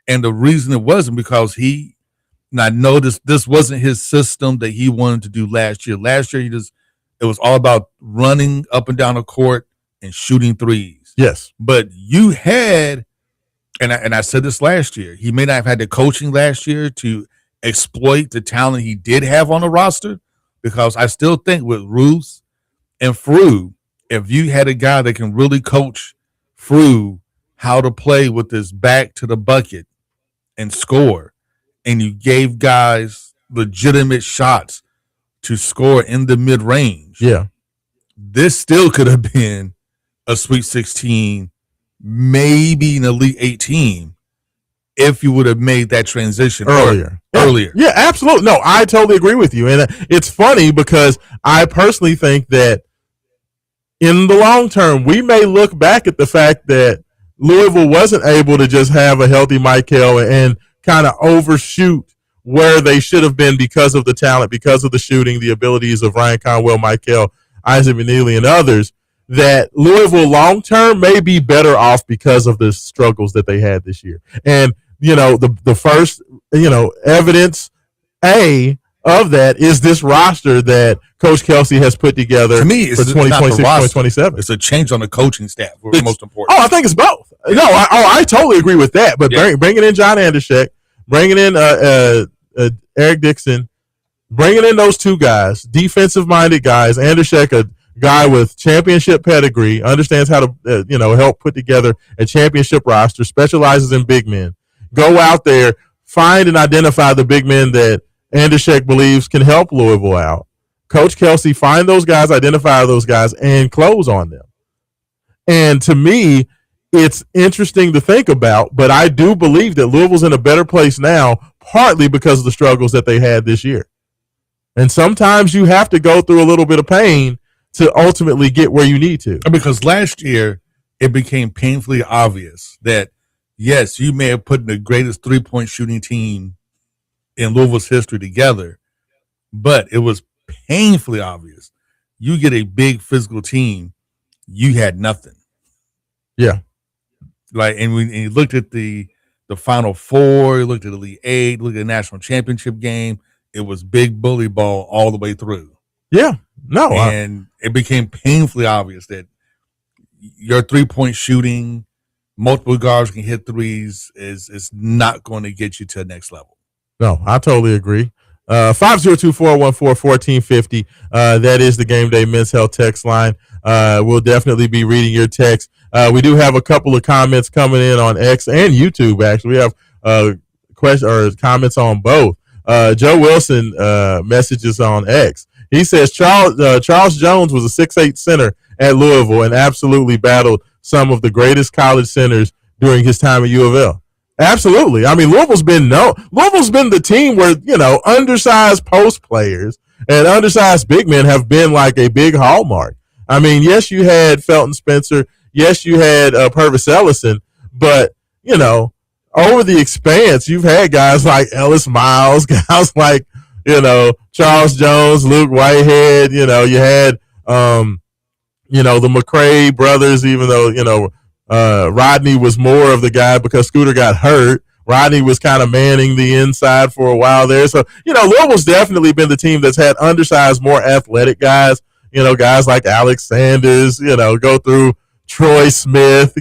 And the reason it wasn't because I noticed this wasn't his system that he wanted to do last year. Last year, it was all about running up and down the court and shooting threes. Yes. But you had, and I said this last year, he may not have had the coaching last year to exploit the talent he did have on the roster, because I still think with Roos and Frew, if you had a guy that can really coach Frew how to play with his back to the bucket and score, and you gave guys legitimate shots to score in the mid-range, this still could have been a Sweet 16, maybe an Elite 8 team, if you would have made that transition earlier. Yeah, absolutely. No, I totally agree with you. And it's funny because I personally think that in the long term, we may look back at the fact that Louisville wasn't able to just have a healthy Michael and kind of overshoot where they should have been because of the talent, because of the shooting, the abilities of Ryan Conwell, Michael, Isaac Vanilli, and others, that Louisville long-term may be better off because of the struggles that they had this year. And, the first, evidence, of that is this roster that Coach Kelsey has put together to me, for 2026-2027. It's a change on the coaching staff. It's most important. Oh, I think it's both. No, I totally agree with that. But bringing in John Andershek, bringing in Eric Dixon, bringing in those two guys, defensive-minded guys, Andershek, a guy with championship pedigree, understands how to help put together a championship roster, specializes in big men. Go out there, find and identify the big men that Andershek believes can help Louisville out. Coach Kelsey, find those guys, identify those guys, and close on them. And to me, it's interesting to think about, but I do believe that Louisville's in a better place now, partly because of the struggles that they had this year. And sometimes you have to go through a little bit of pain to ultimately get where you need to. Because last year, it became painfully obvious that, yes, you may have put the greatest three-point shooting team in Louisville's history together, but it was painfully obvious. You get a big physical team, you had nothing. Yeah. And when you looked at the Final Four, you looked at the Elite 8, looked at the national championship game, it was big bully ball all the way through. Yeah. No. And it became painfully obvious that your 3-point shooting, multiple guards can hit threes, is not going to get you to the next level. No, I totally agree. 502-414-1450. That is the Game Day Men's Health text line. We'll definitely be reading your text. We do have a couple of comments coming in on X and YouTube. Actually, we have questions or comments on both. Joe Wilson messages on X. He says Charles Jones was a 6'8" center at Louisville and absolutely battled some of the greatest college centers during his time at U of L. Absolutely. I mean, Louisville's been the team where, undersized post players and undersized big men have been like a big hallmark. I mean, yes, you had Felton Spencer. Yes, you had Purvis Ellison. But, over the expanse, you've had guys like Ellis Miles, guys like, Charles Jones, Luke Whitehead. You had, the McCray brothers, even though, Rodney was more of the guy because Scooter got hurt. Rodney was kind of manning the inside for a while there. So, Louisville's definitely been the team that's had undersized, more athletic guys, guys like Alex Sanders, go through Troy Smith,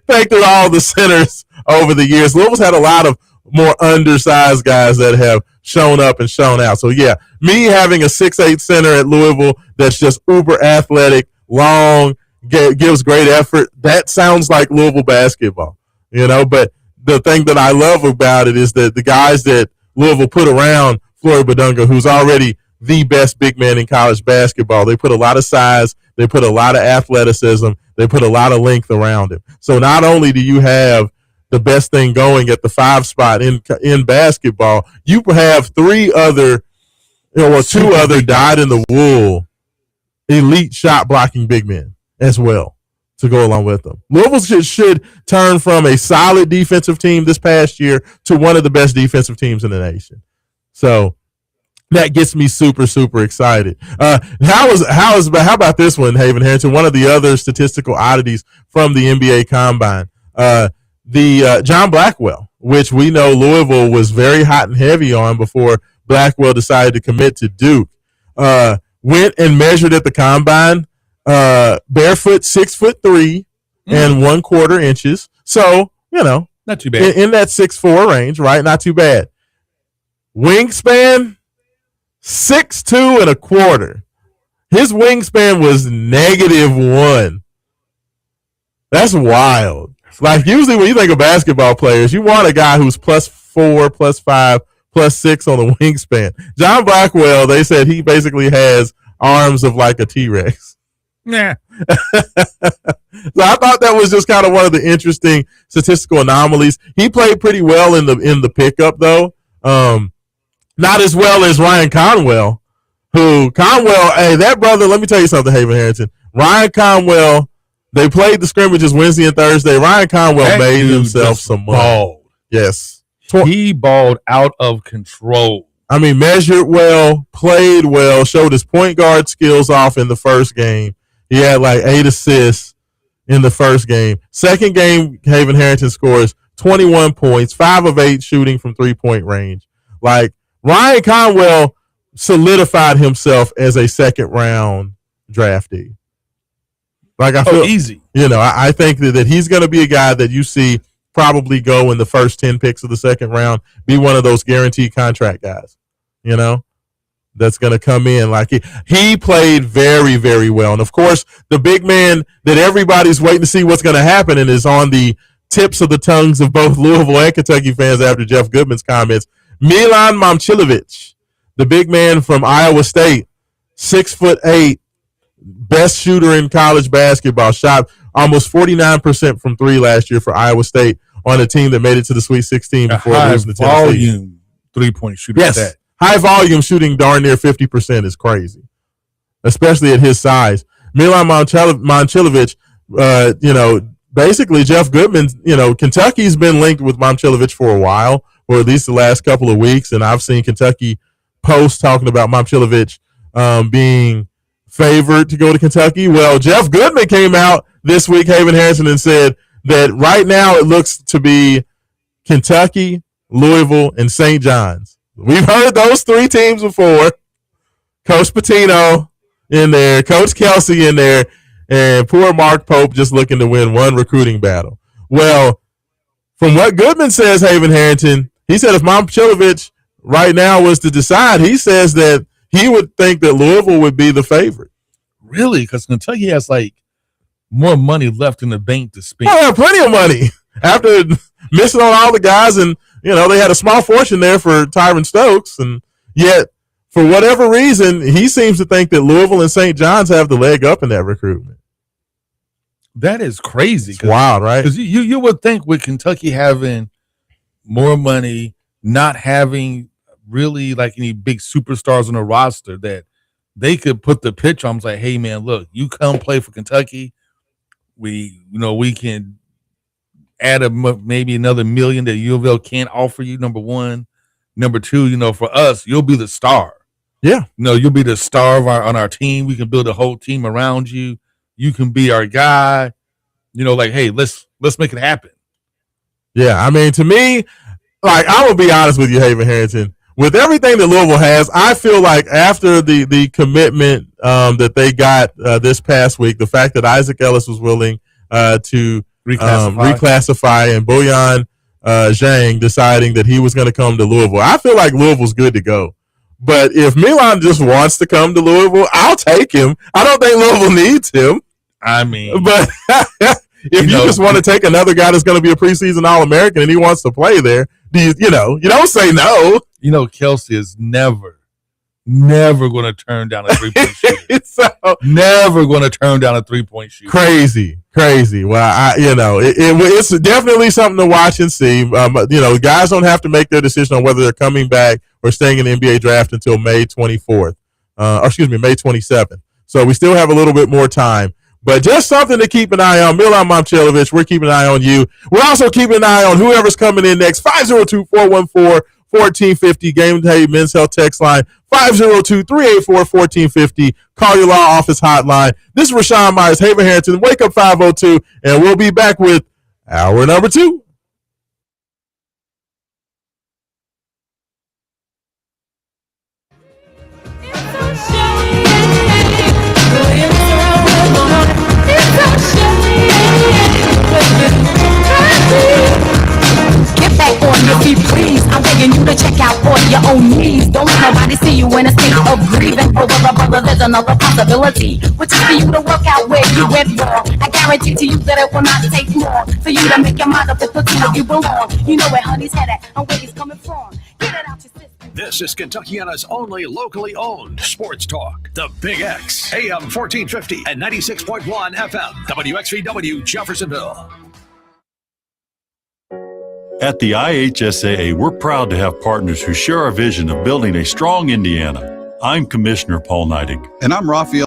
think through all the centers over the years. Louisville's had a lot of more undersized guys that have shown up and shown out. So, yeah, me having a 6'8" center at Louisville that's just uber athletic, long, gives great effort. That sounds like Louisville basketball, but the thing that I love about it is that the guys that Louisville put around Flory Badunga, who's already the best big man in college basketball, they put a lot of size, they put a lot of athleticism, they put a lot of length around him. So not only do you have the best thing going at the 5 spot in basketball, you have 2 other dyed-in-the-wool elite shot blocking big men as well to go along with them. Louisville should turn from a solid defensive team this past year to one of the best defensive teams in the nation. So that gets me super, super excited. How about this one, Haven Harrington? One of the other statistical oddities from the NBA Combine, the John Blackwell, which we know Louisville was very hot and heavy on before Blackwell decided to commit to Duke, went and measured at the Combine. Barefoot, 6'3" and 1/4 inches. So, not too bad. In that 6'4" range, right? Not too bad. Wingspan, 6'2" and 1/4. His wingspan was -1. That's wild. Like, usually when you think of basketball players, you want a guy who's +4, +5, +6 on the wingspan. John Blackwell, they said he basically has arms of like a T-Rex. Nah. So I thought that was just kind of one of the interesting statistical anomalies. He played pretty well in the pickup, though. Not as well as Ryan Conwell, hey, that brother, let me tell you something, Haven Harrington. Ryan Conwell, they played the scrimmages Wednesday and Thursday. Ryan Conwell made himself some money. Yes. He balled out of control. I mean, measured well, played well, showed his point guard skills off in the first game. He had like 8 assists in the first game. Second game, Haven Harrington scores 21 points, 5 of 8 shooting from 3-point range. Like, Ryan Conwell solidified himself as a second-round draftee. Like, I feel easy. I think that he's going to be a guy that you see probably go in the first 10 picks of the second round, be one of those guaranteed contract guys, that's going to come in. Like, he played very, very well. And, of course, the big man that everybody's waiting to see what's going to happen and is on the tips of the tongues of both Louisville and Kentucky fans after Jeff Goodman's comments, Milan Momcilovic, the big man from Iowa State, 6'8", best shooter in college basketball, shot almost 49% from 3 last year for Iowa State on a team that made it to the Sweet 16 before losing to Tennessee. Volume 3-point shooter. Yes. That. High volume shooting darn near 50% is crazy, especially at his size. Milan Momcilovic, basically Jeff Goodman, Kentucky's been linked with Momcilovic for a while, or at least the last couple of weeks, and I've seen Kentucky posts talking about Momcilovic being favored to go to Kentucky. Well, Jeff Goodman came out this week, Haven Harrison, and said that right now it looks to be Kentucky, Louisville, and St. John's. We've heard those 3 teams before. Coach Pitino, in there, Coach Kelsey in there, and poor Mark Pope just looking to win one recruiting battle. Well, from what Goodman says, Haven Harrington, he said if Momcilovic right now was to decide, he says that he would think that Louisville would be the favorite. Really? Because Kentucky has like more money left in the bank to spend. Oh, they have plenty of money after missing on all the guys, and they had a small fortune there for Tyron Stokes, and yet for whatever reason, he seems to think that Louisville and St. John's have the leg up in that recruitment. That is crazy. It's wild, right? Because you would think with Kentucky having more money, not having really like any big superstars on the roster, that they could put the pitch on. Like, hey man, look, you come play for Kentucky. We can add maybe another $1 million that U of L can't offer you. Number one, number two, for us, you'll be the star. Yeah, you'll be the star on our team. We can build a whole team around you. You can be our guy. Like, hey, let's make it happen. Yeah, I mean, to me, like, I will be honest with you, Haven Harrington. With everything that Louisville has, I feel like after the commitment that they got this past week, the fact that Isaac Ellis was willing to reclassify and Boyan Zhang deciding that he was going to come to Louisville, I feel like Louisville's good to go. But if Milan just wants to come to Louisville, I'll take him. I don't think Louisville needs him. I mean, but if you just want to take another guy that's going to be a preseason All-American and he wants to play there, you don't say no. Kelsey is never going to turn down a 3-point shooter. Never going to turn down a 3-point shooter. Crazy. Well, it's definitely something to watch and see. Guys don't have to make their decision on whether they're coming back or staying in the NBA draft until May 24th. May 27th. So we still have a little bit more time. But just something to keep an eye on. Milan Momcilovic, we're keeping an eye on you. We're also keeping an eye on whoever's coming in next. 502-414-1450. Game Day Men's Health text line. 502-384-1450. Call your law office hotline. This is Raashaan Myers, Haven Harrington. Wake up 502, and we'll be back with hour number 2. Get back on your feet, please. I'm begging you to check out on your own knees. Don't let nobody see you in a state of grieving over a brother. There's another possibility, which is for you to work out where you went wrong. I guarantee to you that it will not take long for you to make your mind up if the two of you belong. You know where honey's head at and where he's coming from. Get it out your system. This is Kentuckiana's only locally owned sports talk. The Big X, AM 1450 and 96.1 FM, WXVW Jeffersonville. At the IHSAA, we're proud to have partners who share our vision of building a strong Indiana. I'm Commissioner Paul Neidig. And I'm Raphael.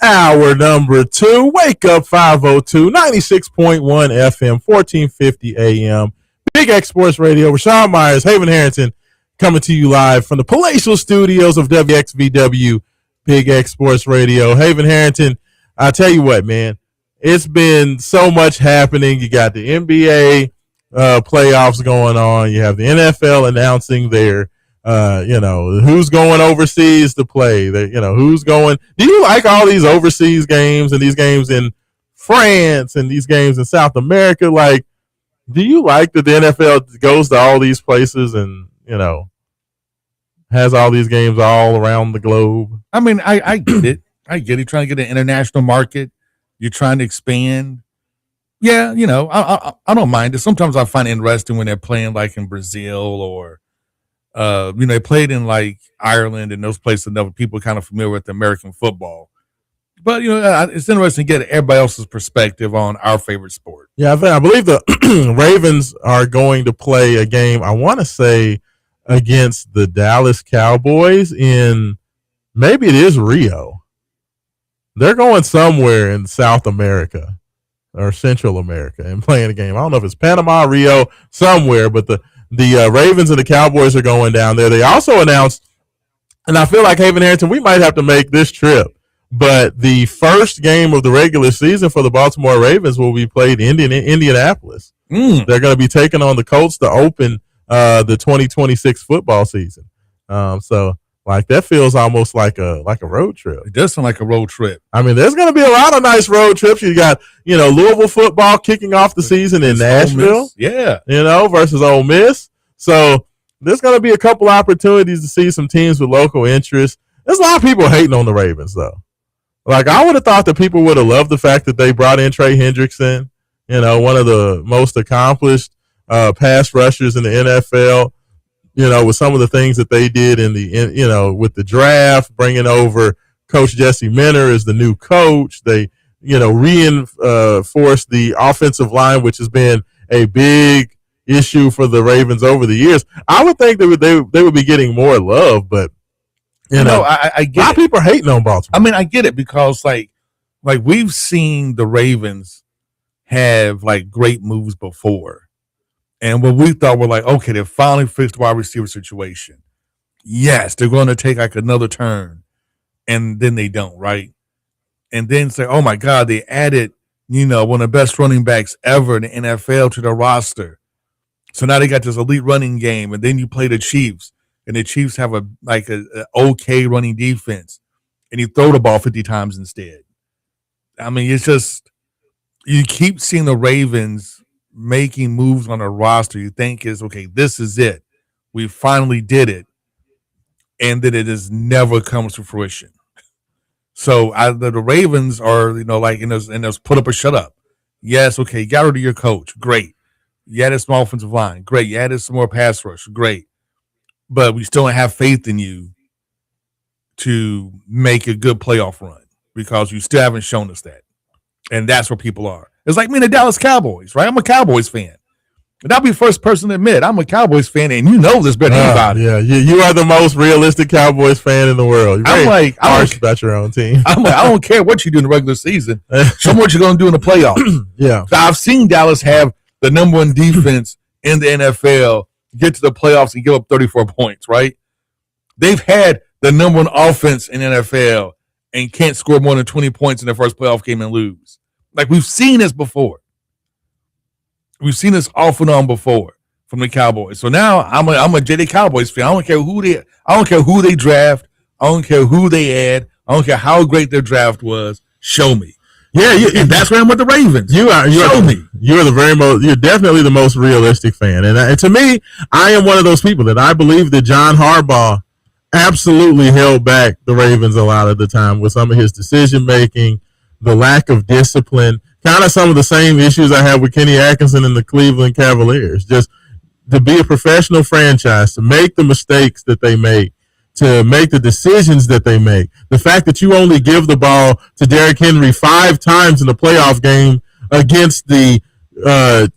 Hour number 2. Wake up 502, 96.1 FM, 1450 AM. Big X Sports Radio. Raashaan Myers, Haven Harrington, coming to you live from the palatial studios of WXVW, Big X Sports Radio. Haven Harrington, I tell you what, man, it's been so much happening. You got the NBA playoffs going on. You have the NFL announcing their who's going overseas to play. Who's going. Do you like all these overseas games and these games in France and these games in South America? Like, do you like that the NFL goes to all these places and, has all these games all around the globe? I mean, I get it. I get it. Trying to get an international market. You're trying to expand. Yeah, I don't mind it. Sometimes I find it interesting when they're playing like in Brazil or they played in like Ireland and those places that people kind of familiar with American football. But, it's interesting to get everybody else's perspective on our favorite sport. Yeah, I believe the Ravens are going to play a game, I want to say, against the Dallas Cowboys in, maybe it is Rio. They're going somewhere in South America or Central America and playing a game. I don't know if it's Panama, Rio, somewhere, but the Ravens and the Cowboys are going down there. They also announced, and I feel like Haven Harrington, we might have to make this trip, but the first game of the regular season for the Baltimore Ravens will be played in Indianapolis. They're going to be taking on the Colts to open the 2026 football season. So that feels almost like a road trip. It does sound like a road trip. I mean, there's going to be a lot of nice road trips. You got, Louisville football kicking off the season in Nashville. Yeah. Versus Ole Miss. So there's going to be a couple opportunities to see some teams with local interest. There's a lot of people hating on the Ravens, though. Like, I would have thought that people would have loved the fact that they brought in Trey Hendrickson, one of the most accomplished pass rushers in the NFL, with some of the things that they did with the draft, bringing over Coach Jesse Minter as the new coach. They, reinforced the offensive line, which has been a big issue for the Ravens over the years. I would think they would be getting more love, but I get a lot of people are hating on Baltimore. I mean, I get it because like we've seen the Ravens have like great moves before. And what we thought were like, okay, they finally fixed the wide receiver situation. Yes, they're going to take like another turn. And then they don't, right? And then say, oh my God, they added, one of the best running backs ever in the NFL to the roster. So now they got this elite running game. And then you play the Chiefs. And the Chiefs have a okay running defense. And you throw the ball 50 times instead. I mean, it's just, you keep seeing the Ravens making moves on a roster you think is, okay, this is it. We finally did it. And then it just never comes to fruition. So the Ravens are, in those put up or shut up. Yes, okay, you got rid of your coach. Great. You added some offensive line. Great. You added some more pass rush. Great. But we still don't have faith in you to make a good playoff run because you still haven't shown us that. And that's where people are. It's like me and the Dallas Cowboys, right? I'm a Cowboys fan. And I'll be the first person to admit I'm a Cowboys fan, and you know this better than anybody. Yeah, you are the most realistic Cowboys fan in the world. You're harsh about your own team. I'm like, I don't care what you do in the regular season. Show me what you're going to do in the playoffs. Yeah. So I've seen Dallas have the number one defense in the NFL get to the playoffs and give up 34 points, right? They've had the number one offense in the NFL and can't score more than 20 points in their first playoff game and lose. Like, we've seen this before. We've seen this off and on before from the Cowboys. So now I'm a JD Cowboys fan. I don't care who they draft. I don't care who they add. I don't care how great their draft was. Show me. Yeah, and that's where I'm with the Ravens. You're definitely the most realistic fan. And to me, I am one of those people that I believe that John Harbaugh absolutely held back the Ravens a lot of the time with some of his decision making, the lack of discipline, kind of some of the same issues I have with Kenny Atkinson and the Cleveland Cavaliers. Just to be a professional franchise, to make the mistakes that they make, to make the decisions that they make. The fact that you only give the ball to Derrick Henry 5 times in the playoff game against the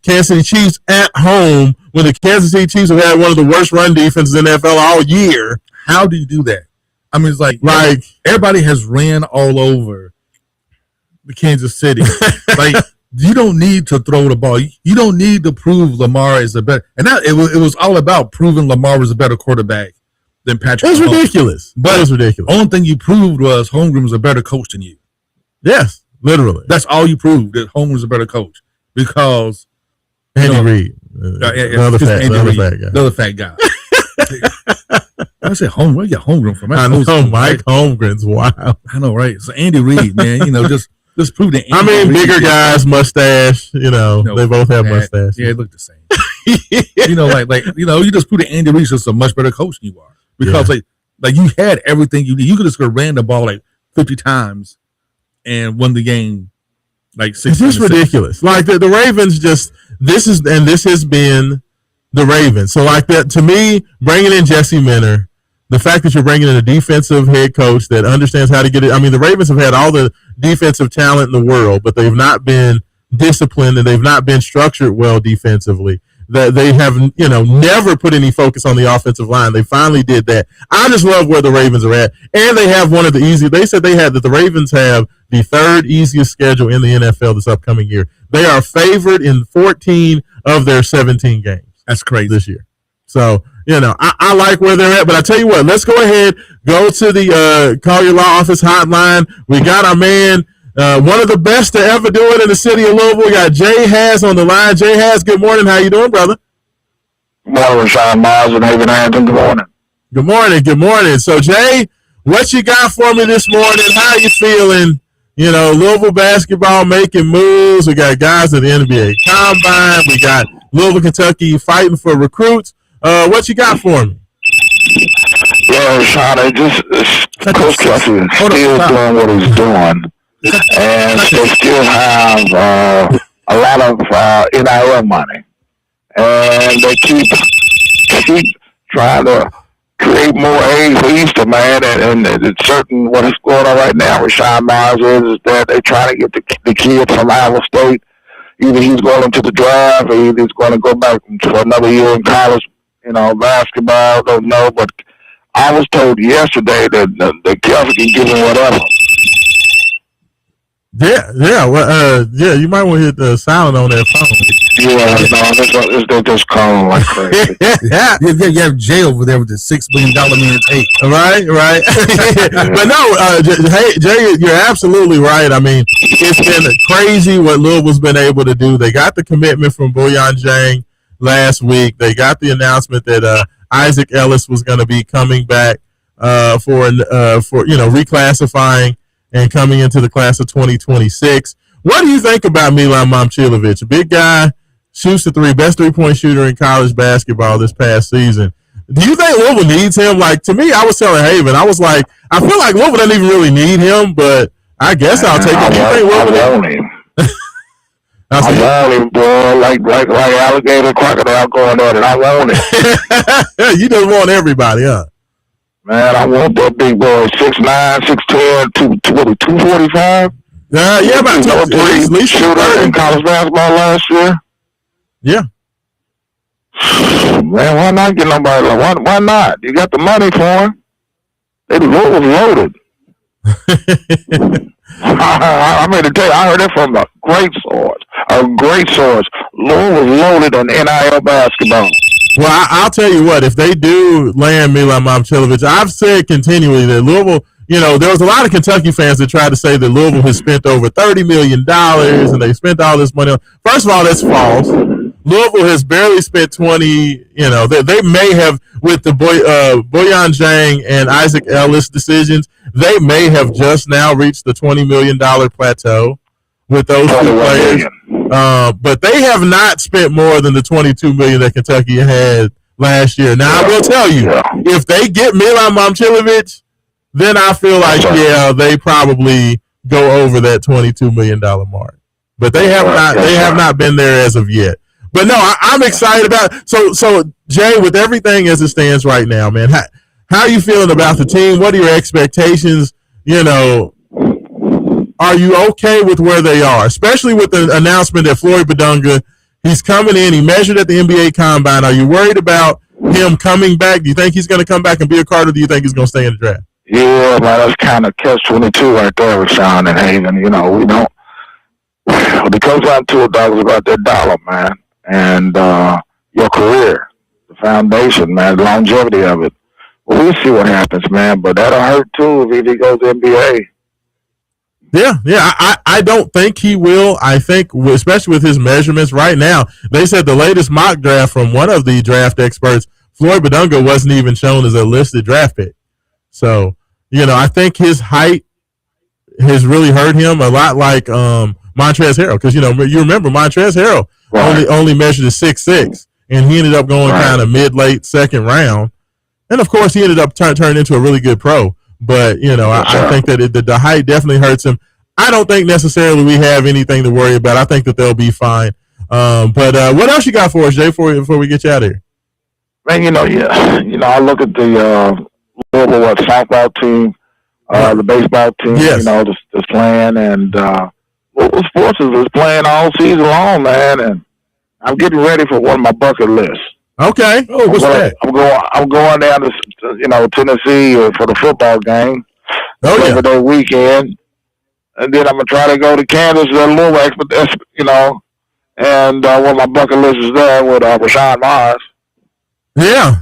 Kansas City Chiefs at home when the Kansas City Chiefs have had one of the worst run defenses in the NFL all year. How do you do that? I mean, it's like everybody has ran all over the Kansas City. Like, you don't need to throw the ball. You don't need to prove Lamar is a better. And it was all about proving Lamar was a better quarterback than Patrick. It was ridiculous. But it was ridiculous. Only thing you proved was Holmgren was a better coach than you. Yes, literally. That's all you proved, that Holmgren was a better coach, because Andy Reid, another fat guy. I said Holmgren. Where you get Holmgren from? I know Mike Holmgren's wild. I know, right? So Andy Reid, man, just prove that. Bigger guys, mustache. They both have mustache. Yeah, they look the same. You just prove that Andy Reid's just a much better coach than you are, because like you had everything you need. You could just ran the ball like 50 times and won the game like 6. It's just ridiculous. Like the Ravens this has been the Ravens. So like that, to me, bringing in Jesse Minter, the fact that you're bringing in a defensive head coach that understands how to get it. I mean, the Ravens have had all the defensive talent in the world, but they've not been disciplined and they've not been structured well defensively. That they have, never put any focus on the offensive line. They finally did that. I just love where the Ravens are at. And they have one of the easiest. They said that the Ravens have the third easiest schedule in the NFL this upcoming year. They are favored in 14 of their 17 games. That's crazy this year. So, I like where they're at. But I tell you what, let's go ahead, go to the Call Your Law Office hotline. We got our man, one of the best to ever do it in the city of Louisville. We got Jay Haas on the line. Jay Haas, good morning. How you doing, brother? Good morning, Raashaan Myers and Harrington. Good morning. Good morning. Good morning. So, Jay, what you got for me this morning? How you feeling? Louisville basketball making moves. We got guys at the NBA Combine. We got Louisville, Kentucky fighting for recruits. What you got for me? Yeah, Raashaan, Coach Kelsey is still doing what he's doing. And they still have a lot of NIL money. And they keep trying to create more aid for Easter, man. And it's certain what is going on right now with Raashaan Myers is that they're trying to get the kid from Iowa State. Either he's going into the draft or he's going to go back for another year in college, basketball. Don't know. But I was told yesterday that Kelsey can give him whatever. Yeah. You might want to hit the silent on that phone. Yeah, they just calling like crazy. You have Jay over there with the $6 billion man tape. Right. But no, hey, Jay, you're absolutely right. I mean, it's been crazy what Louisville's been able to do. They got the commitment from Boyan Jang last week. They got the announcement that Isaac Ellis was going to be coming back for reclassifying and coming into the class of 2026. What do you think about Milan Momcilovic? A big guy, shoots the three, best three-point shooter in college basketball this past season. Do you think Louisville needs him? Like, to me, I was telling Haven, I was like, I feel like Louisville doesn't even really need him, but I guess I'll take him. I want him. I want him, boy, like alligator, crocodile going at it. I want it. You just want everybody, huh? Man, I want that big boy, 6'9", 6'10", 245. Yeah, about at least shooter in college basketball last year. Yeah. Man, why not get nobody? Why not? You got the money for him. They was loaded. I mean to tell you, I heard it from a great source. Louisville was loaded on NIL basketball. Well, I'll tell you what, if they do land Milan Momcilovic, I've said continually that Louisville, there was a lot of Kentucky fans that tried to say that Louisville has spent over $30 million and they spent all this money. First of all, that's false. Louisville has barely spent 20, they may have, with the Boyan Jang and Isaac Ellis decisions, they may have just now reached the $20 million plateau with those two players. But they have not spent more than the $22 million that Kentucky had last year. Now, I will tell you, if they get Milan Momcilovic, then I feel like, they probably go over that $22 million mark. But they have not been there as of yet. But no, I'm excited about it. So Jay, with everything as it stands right now, man, how are you feeling about the team? What are your expectations? Are you okay with where they are, especially with the announcement that Floyd Badunga, he's coming in, he measured at the NBA Combine. Are you worried about him coming back? Do you think he's going to come back and be a Carter? Do you think he's going to stay in the draft? Yeah, man, that's kind of catch-22 right there, Raashaan and Haven. You know, we don't. When it comes down to it, dog, it's about that dollar, man, and your career, the foundation, man, the longevity of it. Well, we'll see what happens, man, but that'll hurt too if he goes to NBA. Yeah. I don't think he will. I think, especially with his measurements right now, they said the latest mock draft from one of the draft experts, Floyd Badunga, wasn't even shown as a listed draft pick. So, you know, I think his height has really hurt him a lot, like Montrezl Harrell, because, you know, you remember Montrezl Harrell only measured a 6'6", and he ended up going kind of mid-late second round. And, of course, he ended up turning into a really good pro. But, you know, I think that the height definitely hurts him. I don't think necessarily we have anything to worry about. I think that they'll be fine. But what else you got for us, Jay, before we get you out of here? Man, I look at the Louisville softball team, the baseball team, just playing, and Louisville Sports is playing all season long, man, and I'm getting ready for one of my bucket lists. Okay. Oh, what's that? I'm going down to Tennessee for the football game. Labor Day weekend, and then I'm gonna try to go to Kansas a little expedition, and one of my bucket list is there with Raashaan Myers. Yeah,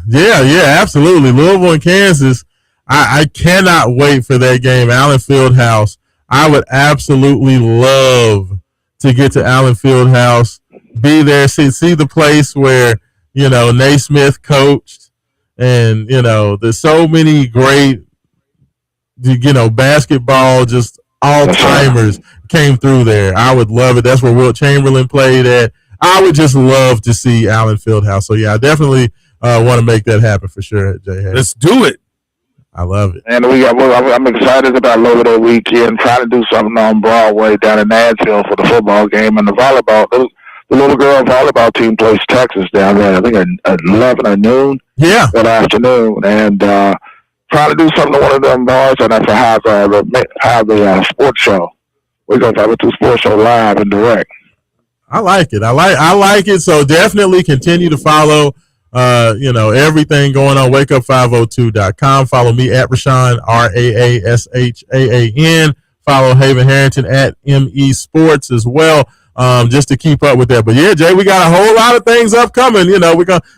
absolutely. Louisville and Kansas. I cannot wait for that game. Allen Fieldhouse. I would absolutely love to get to Allen Fieldhouse, be there, see the place where Naismith coached, and there's so many great basketball just all-timers came through there. I would love it. That's where Wilt Chamberlain played at. I would just love to see Allen Fieldhouse. So yeah, I definitely want to make that happen for sure, Jay. Let's do it. I love it. And I'm excited about Labor Day weekend, trying to do something on Broadway down in Nashville for the football game and the volleyball. The little girl volleyball team plays Texas down there, I think at 11 or noon that afternoon. And trying to do something to one of them bars and have the sports show. We're going to have a sports show live and direct. I like it. I like it. So definitely continue to follow everything going on. WakeUp502.com. Follow me at Raashaan, RAASHAAN. Follow Haven Harrington at ME Sports as well. Just to keep up with that. But yeah, Jay, we got a whole lot of things upcoming.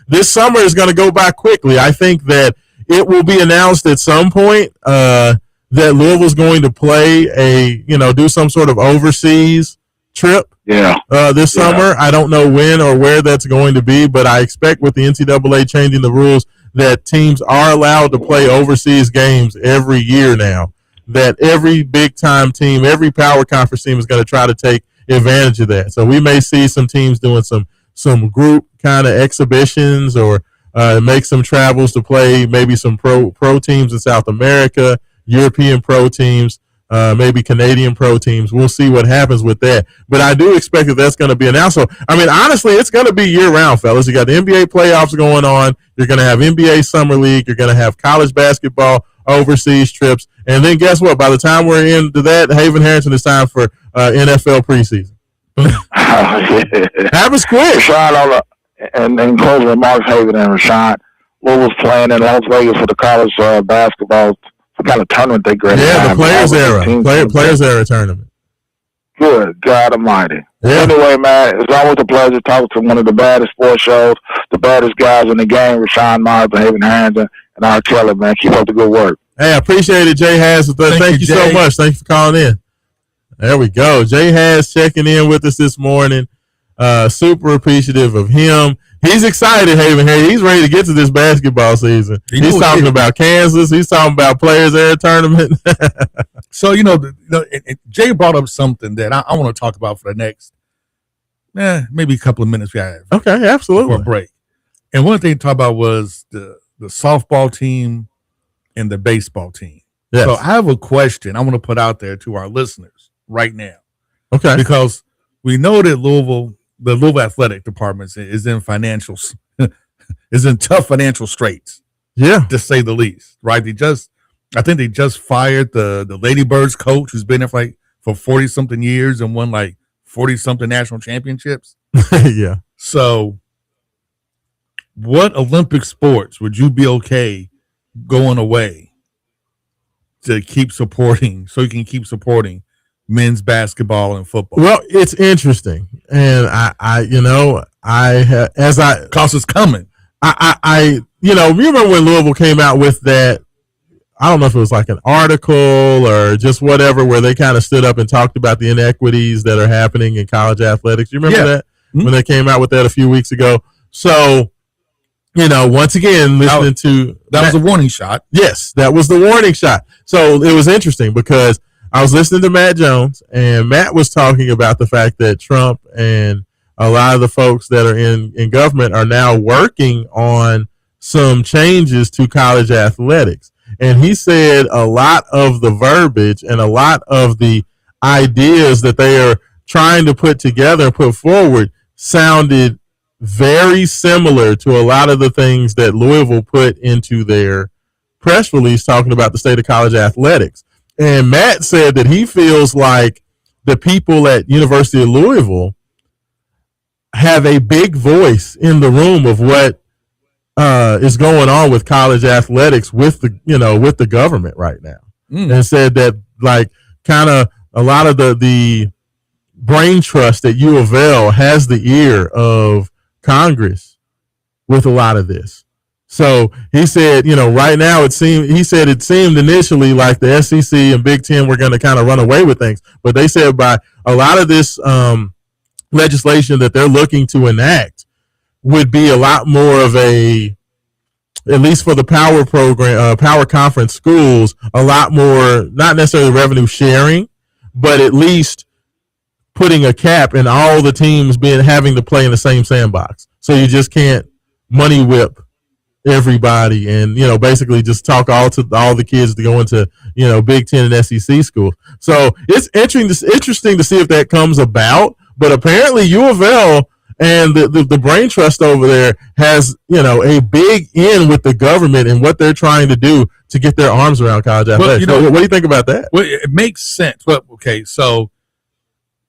This summer is going to go by quickly. I think that it will be announced at some point that Louisville's going to play do some sort of overseas trip. This summer. I don't know when or where that's going to be, but I expect with the NCAA changing the rules that teams are allowed to play overseas games every year now. That every big time team, every power conference team is going to try to take advantage of that. So we may see some teams doing some group kind of exhibitions or make some travels to play maybe some pro teams in South America, European pro teams, maybe Canadian pro teams. We'll see what happens with that. But I do expect that that's going to be announced. So, I mean, honestly, it's going to be year-round, fellas. You got the NBA playoffs going on. You're going to have NBA Summer League. You're going to have college basketball, overseas trips. And then guess what? By the time we're into that, Haven Harrington, it's time for NFL preseason. That was quick. Raashaan, and closing remarks, Haven and Raashaan, what was playing in Las Vegas for the college basketball kind of tournament they created. Yeah, the Players Era tournament. Good God Almighty. Yeah. Anyway, man, it's always a pleasure talking to one of the baddest sports shows, the baddest guys in the game, Raashaan Myers, Haven Harrington, and R. Kelly, man. Keep up the good work. Hey, I appreciate it, Jay Haas. Thank you so much. Thanks for calling in. There we go. Jay Haas checking in with us this morning. Super appreciative of him. He's excited, Haven. Hey, he's ready to get to this basketball season. He's talking about Kansas. He's talking about Players Era tournament. So, Jay brought up something that I want to talk about for the next, maybe a couple of minutes we have. Okay, absolutely. For a break. And one thing to talk about was the softball team and the baseball team. Yes. So I have a question I want to put out there to our listeners right now. Okay. Because we know that the Louisville Athletic Department is in tough financial straits. Yeah. To say the least. Right. I think they just fired the Ladybirds coach who's been there for 40 something years and won 40 something national championships. Yeah. So what Olympic sports would you be okay going away to keep supporting, so you can keep supporting men's basketball and football? Well, it's interesting, and cause it's coming. Remember when Louisville came out with that? I don't know if it was like an article or just whatever, where they kind of stood up and talked about the inequities that are happening in college athletics. You remember that when they came out with that a few weeks ago? So, once again, listening to that was a warning shot. Yes, that was the warning shot. So it was interesting because I was listening to Matt Jones, and Matt was talking about the fact that Trump and a lot of the folks that are in government are now working on some changes to college athletics. And he said a lot of the verbiage and a lot of the ideas that they are trying to put together and put forward sounded very similar to a lot of the things that Louisville put into their press release talking about the state of college athletics. And Matt said that he feels like the people at University of Louisville have a big voice in the room of what is going on with college athletics with the government right now. And said that kind of a lot of the brain trust at U of L has the ear of Congress with a lot of this. So he said, right now it seemed initially like the SEC and Big Ten were going to kind of run away with things, but they said by a lot of this legislation that they're looking to enact would be a lot more of a, at least for the power program, power conference schools, a lot more, not necessarily revenue sharing, but at least putting a cap in all the teams having to play in the same sandbox. So you just can't money whip everybody and, basically just talk all the kids to go into, Big Ten and SEC schools. So it's interesting to see if that comes about, but apparently U of L and the brain trust over there has, a big in with the government and what they're trying to do to get their arms around college athletics. What do you think about that? Well, it makes sense. Well, okay, so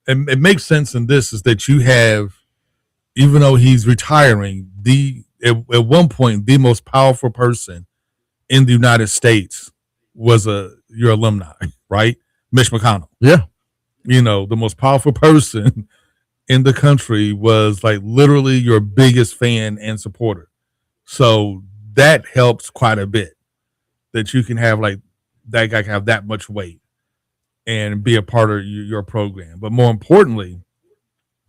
it makes sense in this is that you have, even though he's retiring, at one point, the most powerful person in the United States was your alumni, right? Mitch McConnell. Yeah. The most powerful person in the country was literally your biggest fan and supporter. So that helps quite a bit that you can have that guy can have that much weight and be a part of your program. But more importantly,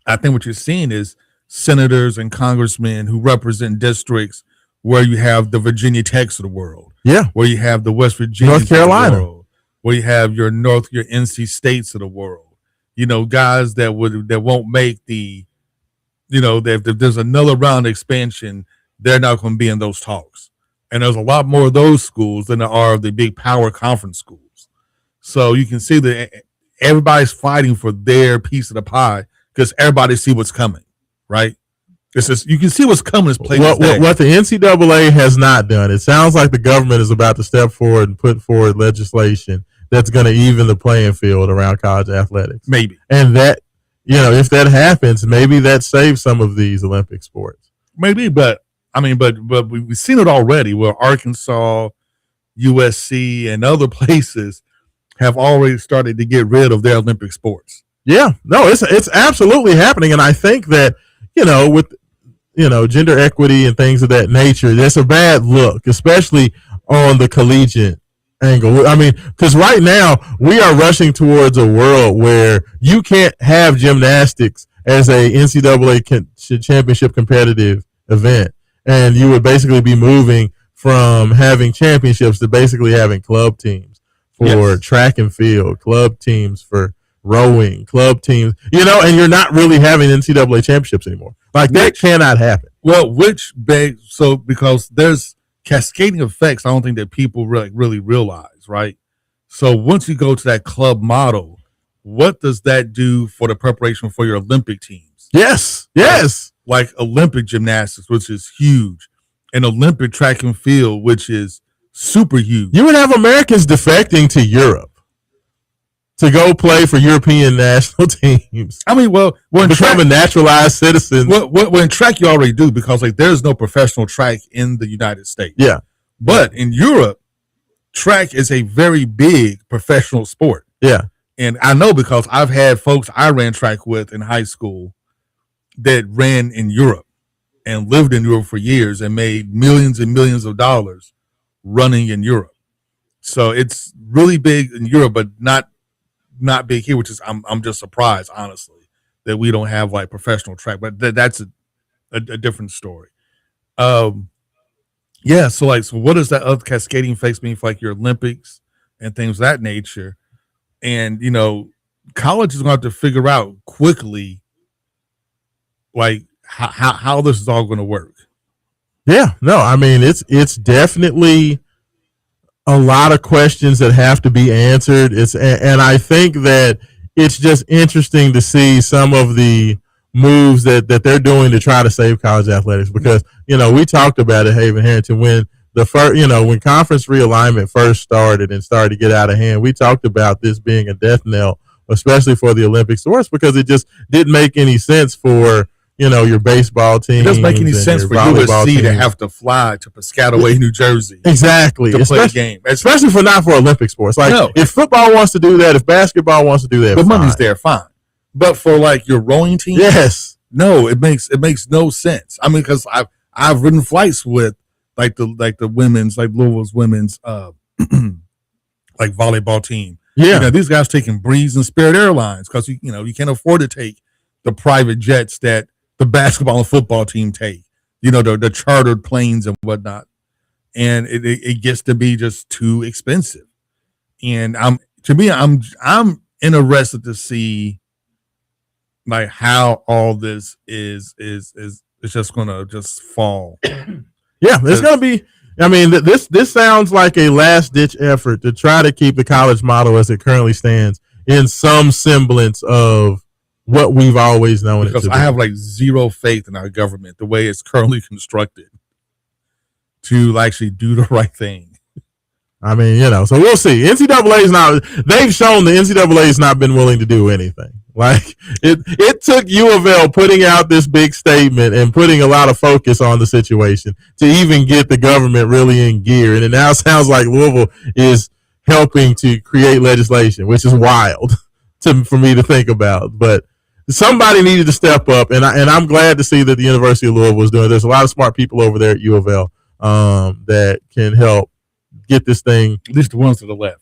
I think what you're seeing is senators and congressmen who represent districts where you have the Virginia Techs of the world. Yeah. Where you have the West Virginia, North Carolina, where you have your NC States of the world. Guys that won't make the, if there's another round of expansion, they're not going to be in those talks. And there's a lot more of those schools than there are of the big power conference schools. So you can see that everybody's fighting for their piece of the pie because everybody see what's coming, right? It's just, you can see what's coming. What the NCAA has not done, it sounds like the government is about to step forward and put forward legislation that's going to even the playing field around college athletics. Maybe. And that, if that happens, maybe that saves some of these Olympic sports. Maybe, but we've seen it already where Arkansas, USC, and other places have already started to get rid of their Olympic sports. Yeah, no, it's absolutely happening. And I think that, with, gender equity and things of that nature, that's a bad look, especially on the collegiate angle. I mean, because right now we are rushing towards a world where you can't have gymnastics as a NCAA championship competitive event, and you would basically be moving from having championships to basically having club teams for track and field, club teams for rowing, club teams, and you're not really having NCAA championships anymore. That cannot happen. Well, because there's cascading effects, I don't think that people really realize, right? So once you go to that club model, what does that do for the preparation for your Olympic teams? Yes. Like Olympic gymnastics, which is huge, and Olympic track and field, which is super huge. You would have Americans defecting to Europe to go play for European national teams. I mean, becoming naturalized citizens. Well, in track you already do because there's no professional track in the United States. Yeah, but in Europe, track is a very big professional sport. Yeah. And I know because I've had folks I ran track with in high school that ran in Europe and lived in Europe for years and made millions and millions of dollars running in Europe. So it's really big in Europe, but not big here, which is I'm just surprised, honestly, that we don't have like professional track. But that's a different story. Yeah. So what does that other cascading effects mean for like your Olympics and things of that nature? And college is going to have to figure out quickly, like how this is all going to work. Yeah, no, I mean it's definitely a lot of questions that have to be answered. And I think that it's just interesting to see some of the moves that they're doing to try to save college athletics, because we talked about it, Haven Harrington, when the first when conference realignment first started and started to get out of hand. We talked about this being a death knell, especially for the Olympic sports, because it just didn't make any sense for your baseball team. It doesn't make any sense for USC to have to fly to Piscataway, New Jersey. Exactly. To play a game. Especially not for Olympic sports. If football wants to do that, if basketball wants to do that, the money's there, fine. But for like your rowing team, yes. No, it makes no sense. I mean, because I've ridden flights with like the women's, like Louisville's women's like volleyball team. Yeah. These guys taking Breeze and Spirit Airlines because you can't afford to take the private jets that the basketball and football team take, the chartered planes and whatnot. And it gets to be just too expensive. And I'm interested to see like how all this is just going to just fall. Yeah, it's going to be, I mean, this sounds like a last ditch effort to try to keep the college model as it currently stands in some semblance of what we've always known. Because I have like zero faith in our government, the way it's currently constructed, to actually do the right thing. I mean, so we'll see. They've shown the NCAA has not been willing to do anything. Like it took U of L putting out this big statement and putting a lot of focus on the situation to even get the government really in gear. And it now sounds like Louisville is helping to create legislation, which is wild for me to think about. But somebody needed to step up, and I'm glad to see that the University of Louisville is doing it. There's a lot of smart people over there at U of L that can help get this thing, at least the ones to the left,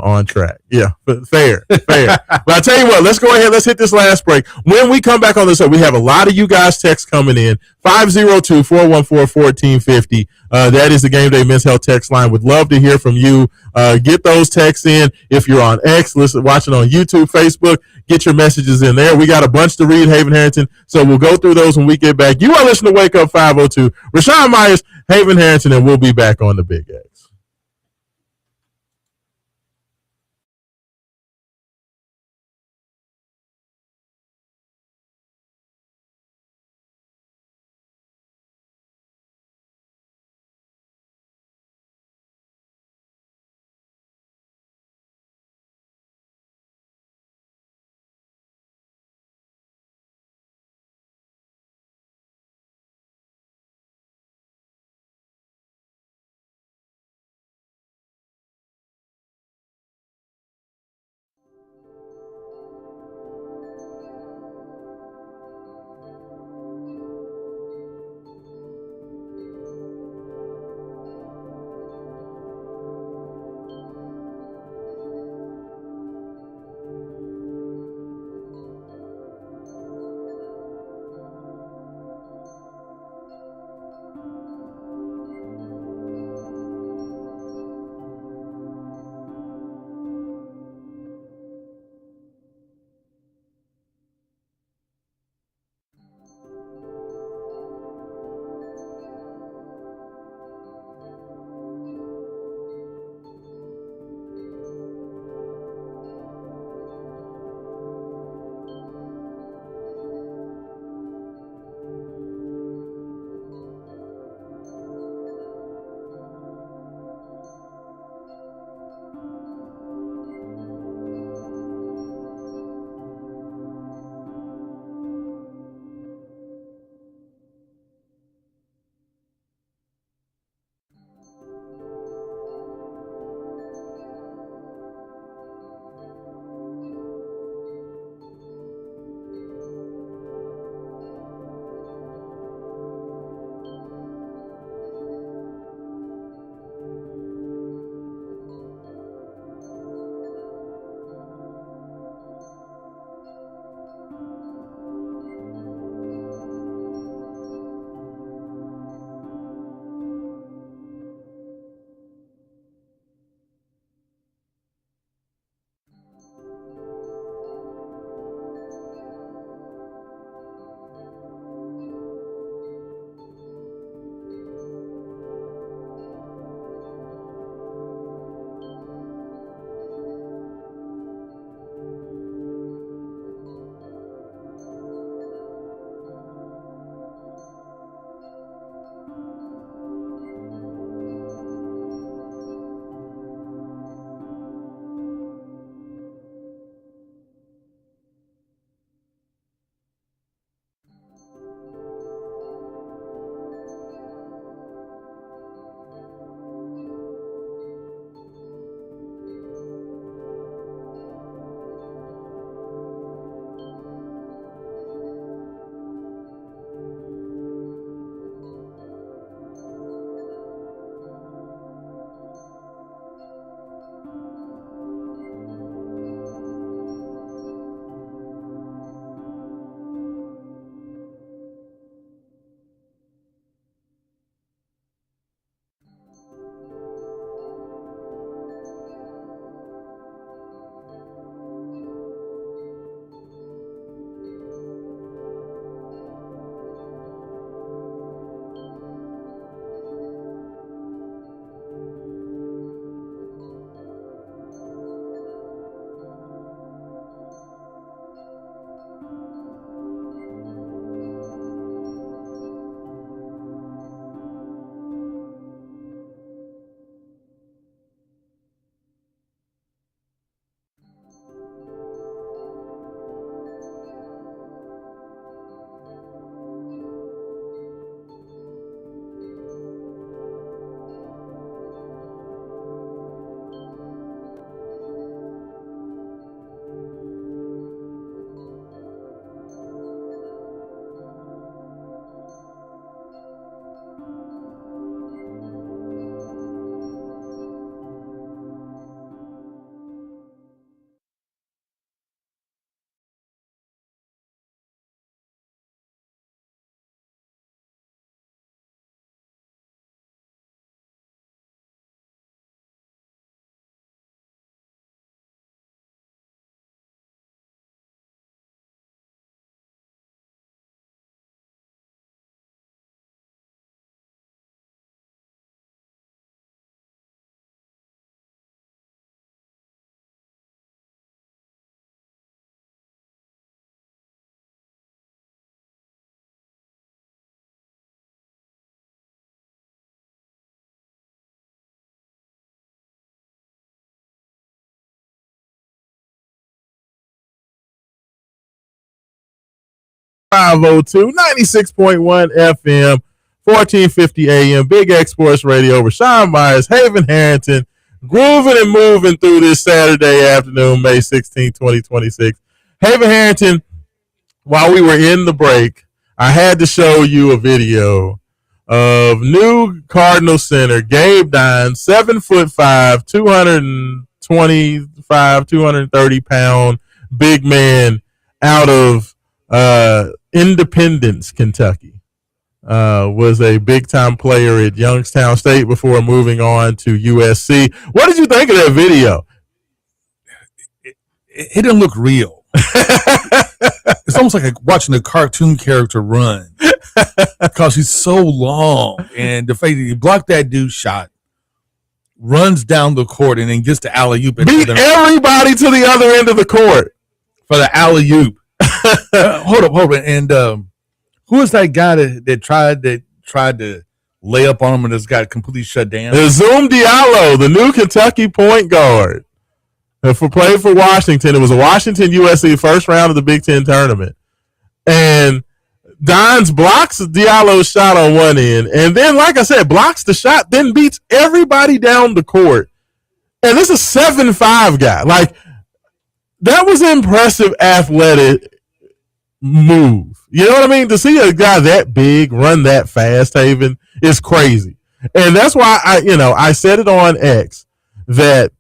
on track. Yeah, but fair. But I tell you what, let's go ahead. Let's hit this last break. When we come back on this, we have a lot of you guys texts coming in. 502-414-1450. That is the Game Day Men's Health text line. Would love to hear from you. Get those texts in. If you're on X, watching on YouTube, Facebook, get your messages in there. We got a bunch to read, Haven Harrington, so we'll go through those when we get back. You are listening to Wake Up 502. Raashaan Myers, Haven Harrington, and we'll be back on the Big X. 502, 96.1 FM, 1450 AM, Big X Sports Radio. Raashaan Myers, Haven Harrington, grooving and moving through this Saturday afternoon, May 16, 2026. Haven Harrington, while we were in the break, I had to show you a video of new Cardinal center Gabe Dines, 7'5", 225, 230-pound big man out of Independence, Kentucky. Was a big-time player at Youngstown State before moving on to USC. What did you think of that video? It didn't look real. It's almost like watching a cartoon character run because he's so long. And the fact that he blocked that dude's shot, runs down the court, and then gets the alley-oop. Beat everybody to the other end of the court for the alley-oop. Hold up. And who is that guy that tried to lay up on him and just got completely shut down? Zoom Diallo, the new Kentucky point guard. Played for Washington. It was a Washington USC first round of the Big Ten tournament. And Dines blocks Diallo's shot on one end. And then, like I said, blocks the shot, then beats everybody down the court. And this is a 7'5" guy. Like, that was an impressive athletic move. You know what I mean? To see a guy that big run that fast, Haven, is crazy. And that's why I said it on X that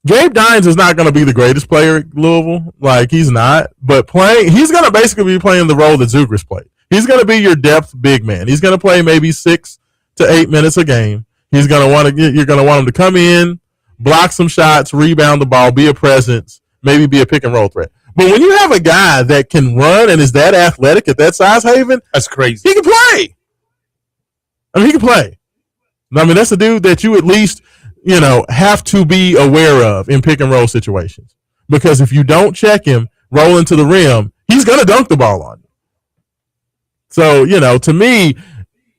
Gabe Dines is not going to be the greatest player at Louisville. Like, he's not. But he's going to basically be playing the role that Zugris played. He's going to be your depth big man. He's going to play maybe 6 to 8 minutes a game. You're going to want him to come in, block some shots, rebound the ball, be a presence, maybe be a pick and roll threat. But when you have a guy that can run and is that athletic at that size, Haven, that's crazy. He can play. He can play. That's a dude that you at least have to be aware of in pick and roll situations. Because if you don't check him rolling to the rim, he's going to dunk the ball on you. So, to me,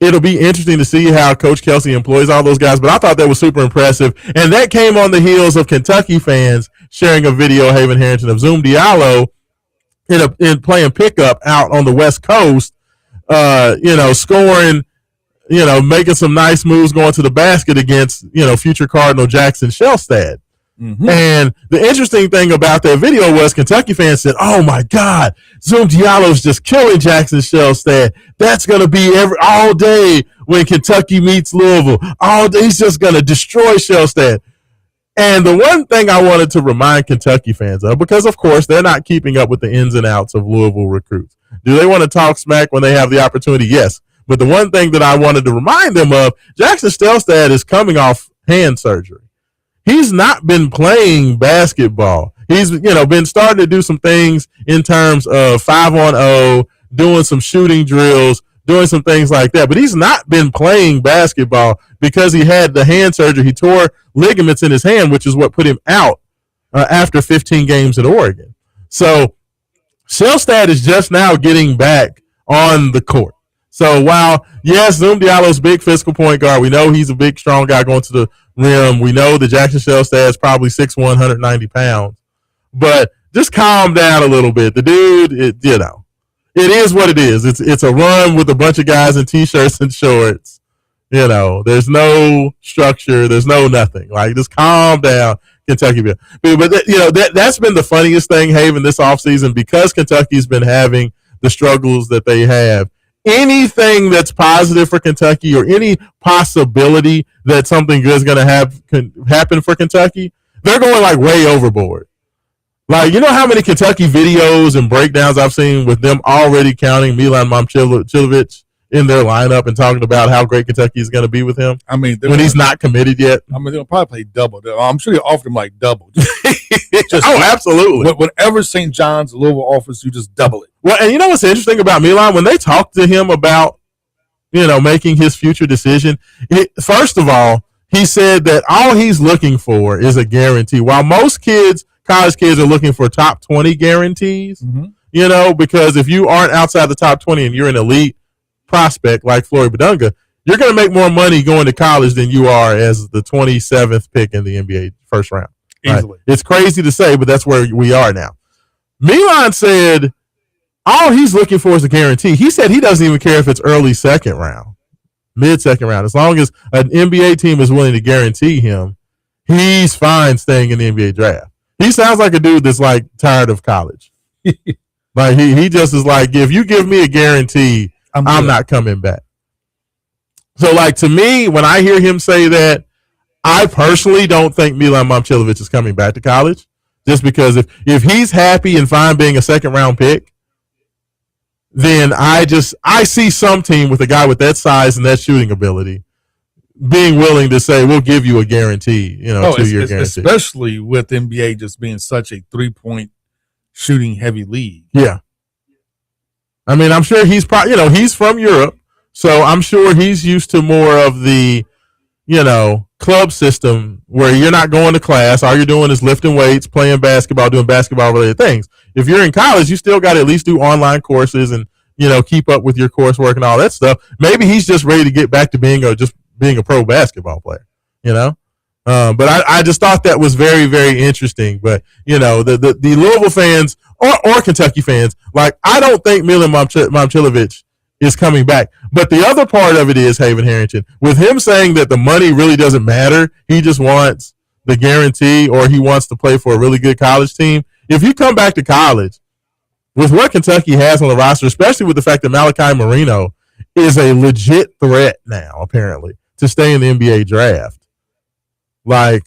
it'll be interesting to see how Coach Kelsey employs all those guys. But I thought that was super impressive. And that came on the heels of Kentucky fans sharing a video, Haven Harrington, of Zoom Diallo in playing pickup out on the West Coast, scoring, making some nice moves going to the basket against, future Cardinal Jackson Shellstad. Mm-hmm. And the interesting thing about that video was Kentucky fans said, oh, my God, Zoom Diallo's just killing Jackson Shellstad. That's going to be all day when Kentucky meets Louisville. All day, he's just going to destroy Shellstad. And the one thing I wanted to remind Kentucky fans of, because, of course, they're not keeping up with the ins and outs of Louisville recruits. Do they want to talk smack when they have the opportunity? Yes. But the one thing that I wanted to remind them of, Jackson Shellstad is coming off hand surgery. He's not been playing basketball. He's, been starting to do some things in terms of 5-on-0, doing some shooting drills, doing some things like that. But he's not been playing basketball because he had the hand surgery. He tore ligaments in his hand, which is what put him out after 15 games at Oregon. So Shellstad is just now getting back on the court. So while, yes, Zoom Diallo's big physical point guard, we know he's a big, strong guy going to the rim. We know that Jackson Shellstad is probably 6'1", 190 pounds. But just calm down a little bit. The dude, it is what it is. It's a run with a bunch of guys in T-shirts and shorts. There's no structure. There's no nothing. Like, just calm down, Kentucky. But that's been the funniest thing, Haven, this offseason, because Kentucky's been having the struggles that they have. Anything that's positive for Kentucky or any possibility that something good is going to happen for Kentucky, they're going like way overboard. Like, how many Kentucky videos and breakdowns I've seen with them already counting Milan Momcilovic in their lineup and talking about how great Kentucky is going to be with him. When he's not committed yet. They'll probably play double. I'm sure they offered him like double. Absolutely. Whatever St. John's Louisville offers, you just double it. Well, and what's interesting about Milan, when they talked to him about, making his future decision, first of all, he said that all he's looking for is a guarantee. While most college kids are looking for top 20 guarantees, because if you aren't outside the top 20 and you're an elite prospect like Flory Badunga, you're going to make more money going to college than you are as the 27th pick in the NBA first round. Easily. Right? It's crazy to say, but that's where we are now. Milan said, all he's looking for is a guarantee. He said he doesn't even care if it's early second round, mid second round. As long as an NBA team is willing to guarantee him, he's fine staying in the NBA draft. He sounds like a dude that's like tired of college. Like he just is like, if you give me a guarantee, I'm not coming back. So like to me, when I hear him say that, I personally don't think Milan Momcilovic is coming back to college. Just because if he's happy and fine being a second round pick, then I see some team with a guy with that size and that shooting ability being willing to say, we'll give you a guarantee, 2-year guarantee. Especially with NBA just being such a 3-point shooting heavy league. Yeah. I mean, I'm sure he's probably, he's from Europe, so I'm sure he's used to more of the, club system where you're not going to class. All you're doing is lifting weights, playing basketball, doing basketball related things. If you're in college, you still got to at least do online courses and, keep up with your coursework and all that stuff. Maybe he's just ready to get back to being a pro basketball player, But I just thought that was very, very interesting. But, the Louisville fans or Kentucky fans, like, I don't think Milan Momcilovic is coming back. But the other part of it is, Haven Harrington, with him saying that the money really doesn't matter, he just wants the guarantee or he wants to play for a really good college team. If you come back to college, with what Kentucky has on the roster, especially with the fact that Malachi Marino is a legit threat now, apparently, to stay in the NBA draft. Like,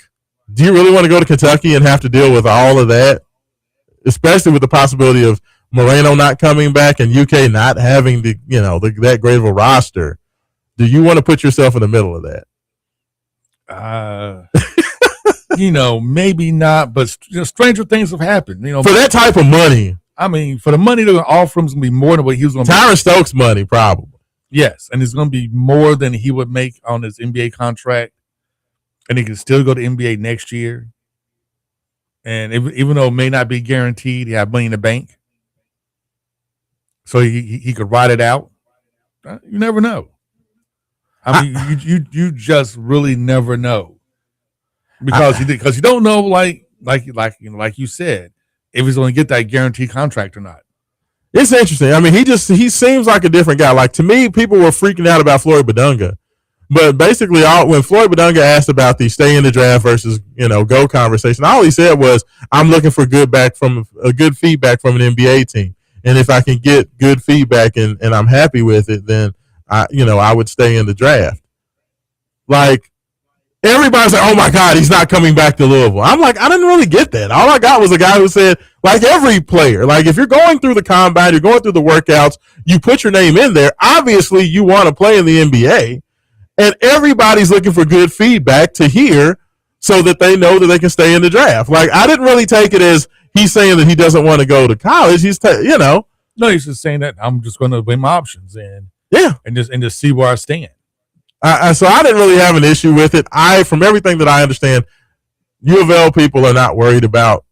do you really want to go to Kentucky and have to deal with all of that? Especially with the possibility of Moreno not coming back and UK not having that great of a roster. Do you want to put yourself in the middle of that? Maybe not, but stranger things have happened. For that type of money. I mean, for the money they're going to offer him, it's going to be more than what he was going to make. Tyron Stokes money, probably. Yes, and it's going to be more than he would make on his NBA contract. And he can still go to NBA next year. And even though it may not be guaranteed, he have money in the bank. So he could ride it out. You never know. I mean, you just really never know. Because you don't know, like you said, if he's going to get that guaranteed contract or not. It's interesting. I mean, he seems like a different guy. Like, to me, people were freaking out about Floyd Badunga. But basically, when Floyd Badunga asked about the stay in the draft versus, go conversation, all he said was, I'm looking for good feedback from an NBA team. And if I can get good feedback and I'm happy with it, then I would stay in the draft. Like, everybody's like, oh my God, he's not coming back to Louisville. I'm like, I didn't really get that. All I got was a guy who said, like every player, like if you're going through the combine, you're going through the workouts, you put your name in there. Obviously, you want to play in the NBA. And everybody's looking for good feedback to hear so that they know that they can stay in the draft. Like, I didn't really take it as he's saying that he doesn't want to go to college. He's, No, he's just saying that I'm just going to weigh my options and just see where I stand. So I didn't really have an issue with it. From everything that I understand, U of L people are not worried about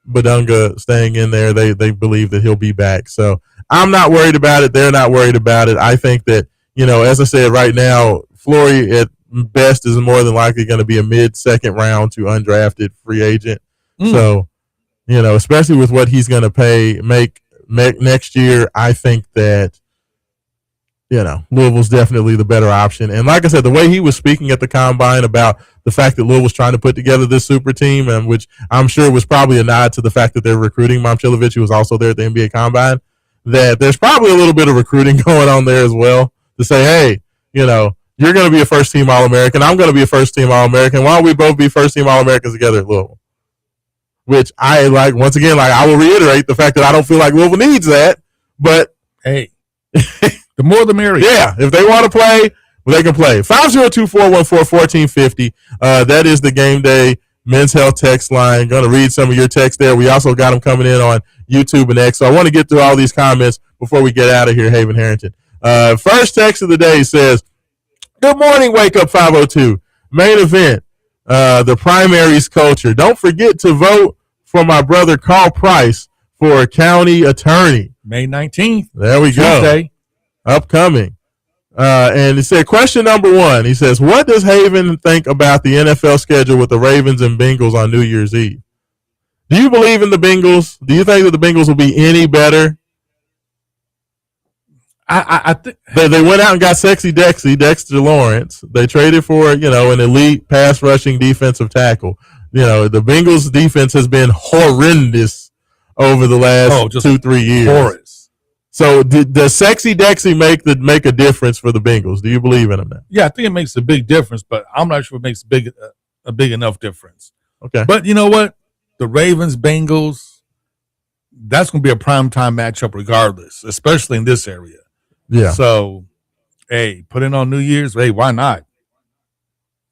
Badunga staying in there. They believe that he'll be back. So I'm not worried about it. They're not worried about it. I think that, as I said right now, Flory at best is more than likely going to be a mid-second round to undrafted free agent. So, especially with what he's going to make next year, I think that, Louisville's definitely the better option. And like I said, the way he was speaking at the combine about the fact that Louisville's trying to put together this super team, and which I'm sure was probably a nod to the fact that they're recruiting Momcilovic, who was also there at the NBA combine, that there's probably a little bit of recruiting going on there as well to say, hey, you're going to be a first-team All-American. I'm going to be a first-team All-American. Why don't we both be first-team All-Americans together at Louisville? Which I like, once again, I will reiterate the fact that I don't feel like Louisville needs that, but hey, the more the merrier. Yeah, if they want to play, they can play. 502-414-1450. That is the Game Day Men's Health text line. Going to read some of your texts there. We also got them coming in on YouTube and X. So I want to get through all these comments before we get out of here, Haven Harrington. First text of the day says, good morning, Wake Up 502. Main event, the primaries culture. Don't forget to vote for my brother Carl Price for county attorney. May 19th. There we Tuesday. Go. Upcoming. And he said, question number 1. He says, what does Haven think about the NFL schedule with the Ravens and Bengals on New Year's Eve? Do you believe in the Bengals? Do you think that the Bengals will be any better I think they went out and got Sexy Dexter Lawrence. They traded for an elite pass rushing defensive tackle. The Bengals defense has been horrendous over the last 2-3 years. Horrendous. So does Sexy Dexy make a difference for the Bengals? Do you believe in him now? Yeah, I think it makes a big difference, but I'm not sure it makes a big enough difference. Okay. But you know what? The Ravens, Bengals, that's going to be a primetime matchup regardless, especially in this area. Yeah. So, hey, put it on New Year's. Hey, why not?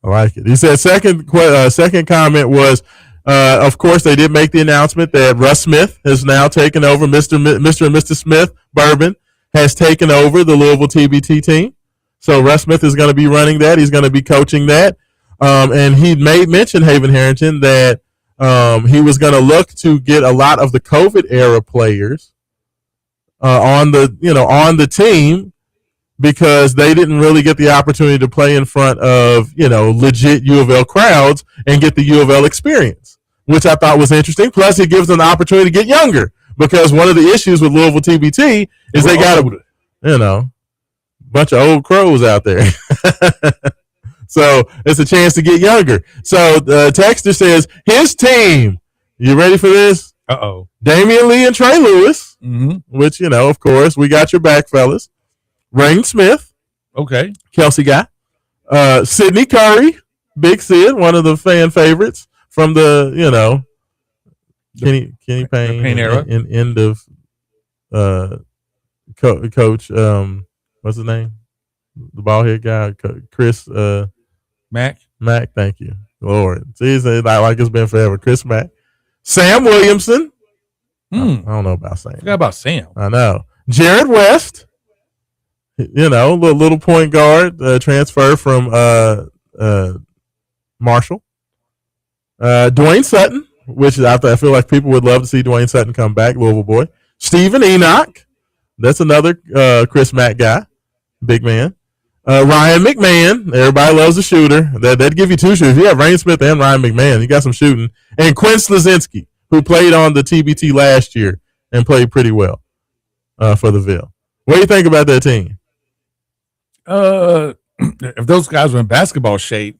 I like it. He said second comment was, of course, they did make the announcement that Russ Smith has now taken over. Mr. and Mr. Smith Bourbon has taken over the Louisville TBT team. So Russ Smith is going to be running that. He's going to be coaching that. And he made mention, Haven Harrington, that he was going to look to get a lot of the COVID era players on the team, because they didn't really get the opportunity to play in front of, legit U of L crowds and get the U of L experience, which I thought was interesting. Plus, it gives them the opportunity to get younger, because one of the issues with Louisville TBT is they got a bunch of old crows out there. So it's a chance to get younger. So Texter says his team, you ready for this? Uh-oh. Damian Lee and Trey Lewis, which, of course, we got your back, fellas. Rain Smith. Okay. Kelsey guy. Sidney Curry. Big Sid, one of the fan favorites from the, Kenny Payne era. In end of coach, what's his name? The bald head guy, Chris Mack. Mack, thank you. Lord. See, like it's been forever. Chris Mack. Sam Williamson. I don't know about Sam. Forgot about Sam. I know. Jared West. Little point guard, transfer from Marshall. Dwayne Sutton, which I feel like people would love to see Dwayne Sutton come back, Louisville boy. Stephen Enoch, that's another Chris Mack guy, big man. Ryan McMahon, everybody loves a shooter. They'd give you two shooters. You have Rain Smith and Ryan McMahon. You got some shooting. And Quinn Slazinski, who played on the TBT last year and played pretty well for the Ville. What do you think about that team? If those guys were in basketball shape,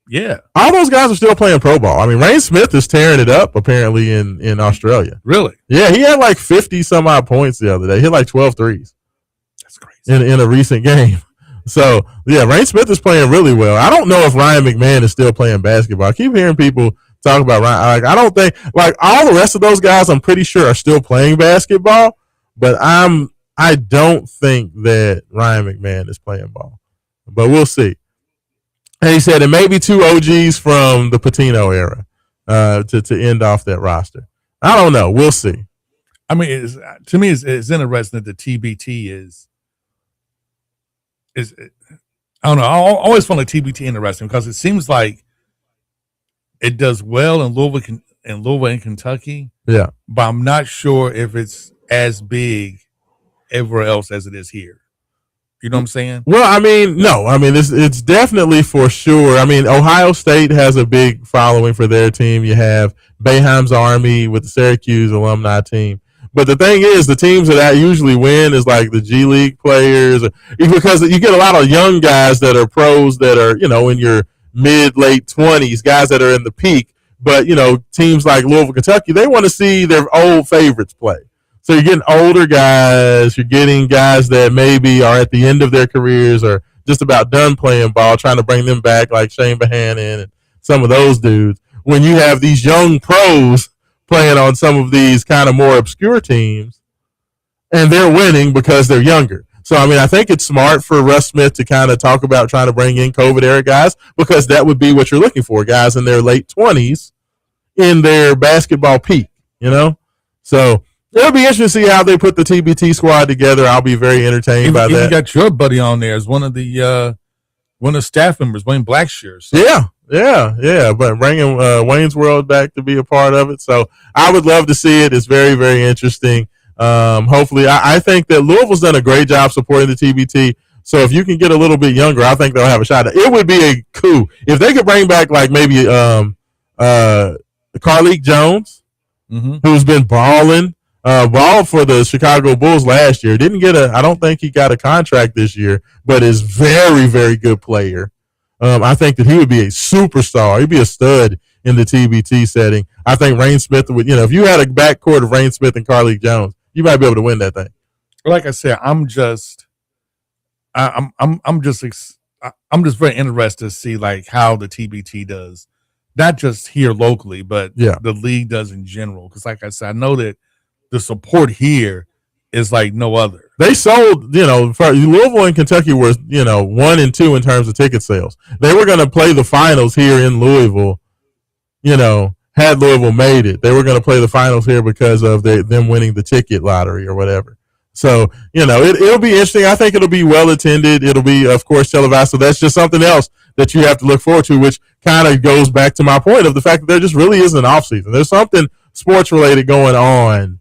yeah. All those guys are still playing pro ball. I mean, Rain Smith is tearing it up apparently in Australia. Really? Yeah, he had like 50 some odd points the other day. He hit like 12 threes. That's crazy. In a recent game. So, yeah, Rain Smith is playing really well. I don't know if Ryan McMahon is still playing basketball. I keep hearing people talk about Ryan. I don't think, all the rest of those guys I'm pretty sure are still playing basketball, but I don't think that Ryan McMahon is playing ball. But we'll see. And he said it may be two OGs from the Patino era to end off that roster. I don't know. We'll see. I mean, to me, it's interesting that the TBT is I don't know. I always find the TBT interesting because it seems like it does well in Louisville and Kentucky. Yeah, but I'm not sure if it's as big everywhere else as it is here. You know what I'm saying? Well, I mean, no. I mean, it's definitely for sure. I mean, Ohio State has a big following for their team. You have Boeheim's Army with the Syracuse alumni team. But the thing is, the teams that usually win is like the G League players, because you get a lot of young guys that are pros that are, in your mid-late 20s, guys that are in the peak. But, teams like Louisville, Kentucky, they want to see their old favorites play. So you're getting older guys, you're getting guys that maybe are at the end of their careers or just about done playing ball, trying to bring them back like Shane Bohannon and some of those dudes. When you have these young pros playing on some of these kind of more obscure teams, and they're winning because they're younger. So, I mean, I think it's smart for Russ Smith to kind of talk about trying to bring in COVID-era guys, because that would be what you're looking for, guys in their late 20s in their basketball peak, So it'll be interesting to see how they put the TBT squad together. I'll be very entertained by that. You got your buddy on there as one of the staff members, Wayne Blackshear. So. Yeah. But bringing Wayne's World back to be a part of it. So I would love to see it. It's very, very interesting. Hopefully, I think that Louisville's done a great job supporting the TBT. So if you can get a little bit younger, I think they'll have a shot. It would be a coup if they could bring back like maybe Carleek Jones, who's been balling. balled for the Chicago Bulls last year. I don't think he got a contract this year, but is very, very good player. I think that he would be a superstar. He'd be a stud in the TBT setting. I think Rain Smith would, if you had a backcourt of Rain Smith and Carlik Jones, you might be able to win that thing. Like I said, I'm just very interested to see like how the TBT does, not just here locally, but the league does in general. Because like I said, I know that the support here is like no other. They sold, Louisville and Kentucky were, 1 and 2 in terms of ticket sales. They were going to play the finals here in Louisville, had Louisville made it. They were going to play the finals here because of them winning the ticket lottery or whatever. So, it'll be interesting. I think it'll be well attended. It'll be, of course, televised. So that's just something else that you have to look forward to, which kind of goes back to my point of the fact that there just really isn't an offseason. There's something sports related going on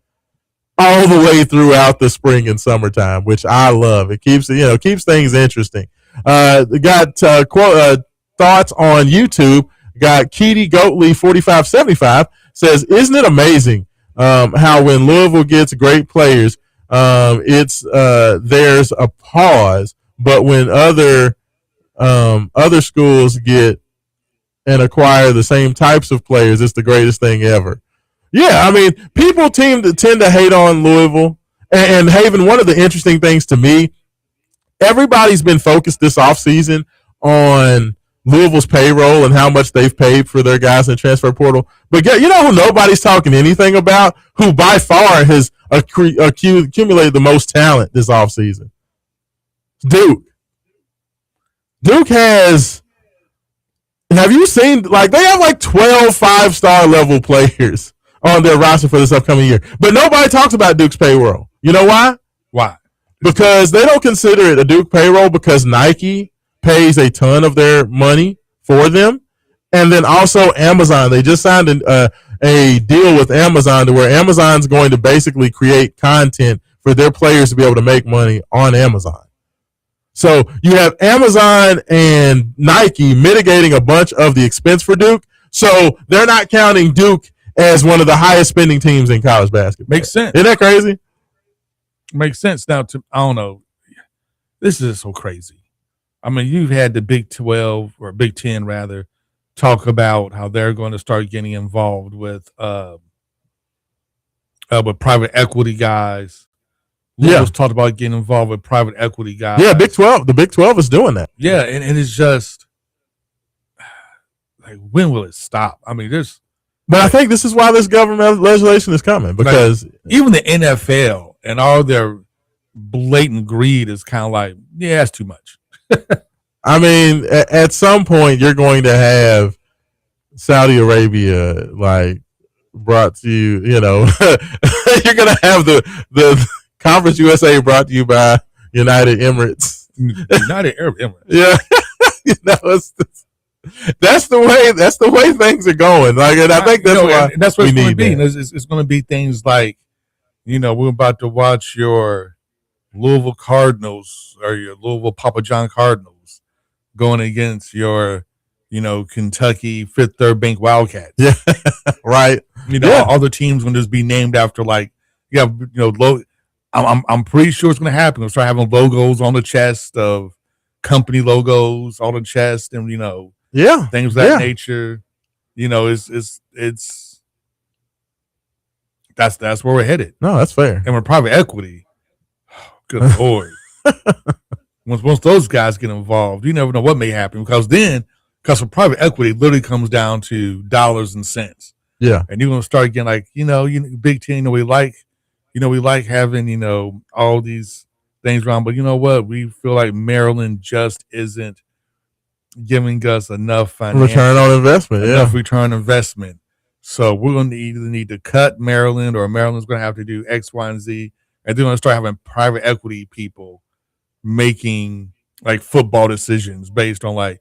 all the way throughout the spring and summertime, which I love. It keeps things interesting. Got thoughts on YouTube. Got Keedy Goatley 4575 says, "Isn't it amazing how when Louisville gets great players, there's a pause, but when other schools get and acquire the same types of players, it's the greatest thing ever." Yeah, I mean, people tend to hate on Louisville. And Haven, one of the interesting things to me, everybody's been focused this offseason on Louisville's payroll and how much they've paid for their guys in the transfer portal. But you know who nobody's talking anything about, who by far has accumulated the most talent this offseason? Duke. Duke has... Have you seen, they have 12 5-star level players on their roster for this upcoming year. But nobody talks about Duke's payroll. You know why? Why? Because they don't consider it a Duke payroll because Nike pays a ton of their money for them. And then also Amazon. They just signed a deal with Amazon to where Amazon's going to basically create content for their players to be able to make money on Amazon. So you have Amazon and Nike mitigating a bunch of the expense for Duke. So they're not counting Duke as one of the highest spending teams in college basketball. Makes sense. Isn't that crazy? Makes sense. Now, I don't know. This is so crazy. I mean, you've had the Big 12 or Big 10 rather talk about how they're going to start getting involved with private equity guys. Louisville's talked about getting involved with private equity guys. Yeah, Big 12. The Big 12 is doing that. Yeah, and it's just like, when will it stop? I mean, But I think this is why this government legislation is coming, because even the NFL and all their blatant greed is kind of like, yeah, that's too much. I mean, at some point, you're going to have Saudi Arabia brought to you. You're going to have the Conference USA brought to you by United Emirates. United Arab Emirates. Yeah, that's the way things are going. And I think that's what it's going to be. It's going to be things like, we're about to watch your Louisville Cardinals or your Louisville Papa John Cardinals going against your, Kentucky Fifth Third Bank Wildcats. Yeah, right. All the teams going to just be named after I'm pretty sure it's going to happen. We'll start having logos on the chest of company logos on the chest, and things of that nature. It's that's where we're headed. No, that's fair. And with private equity, good Lord, once those guys get involved, you never know what may happen because for private equity, it literally comes down to dollars and cents. Yeah, and you're going to start getting Big Ten. We like having, all these things around, but you know what? We feel like Maryland just isn't giving us enough return on investment. Enough return on investment. So we're going to either need to cut Maryland or Maryland's going to have to do X, Y, and Z. And they're going to start having private equity people making football decisions based on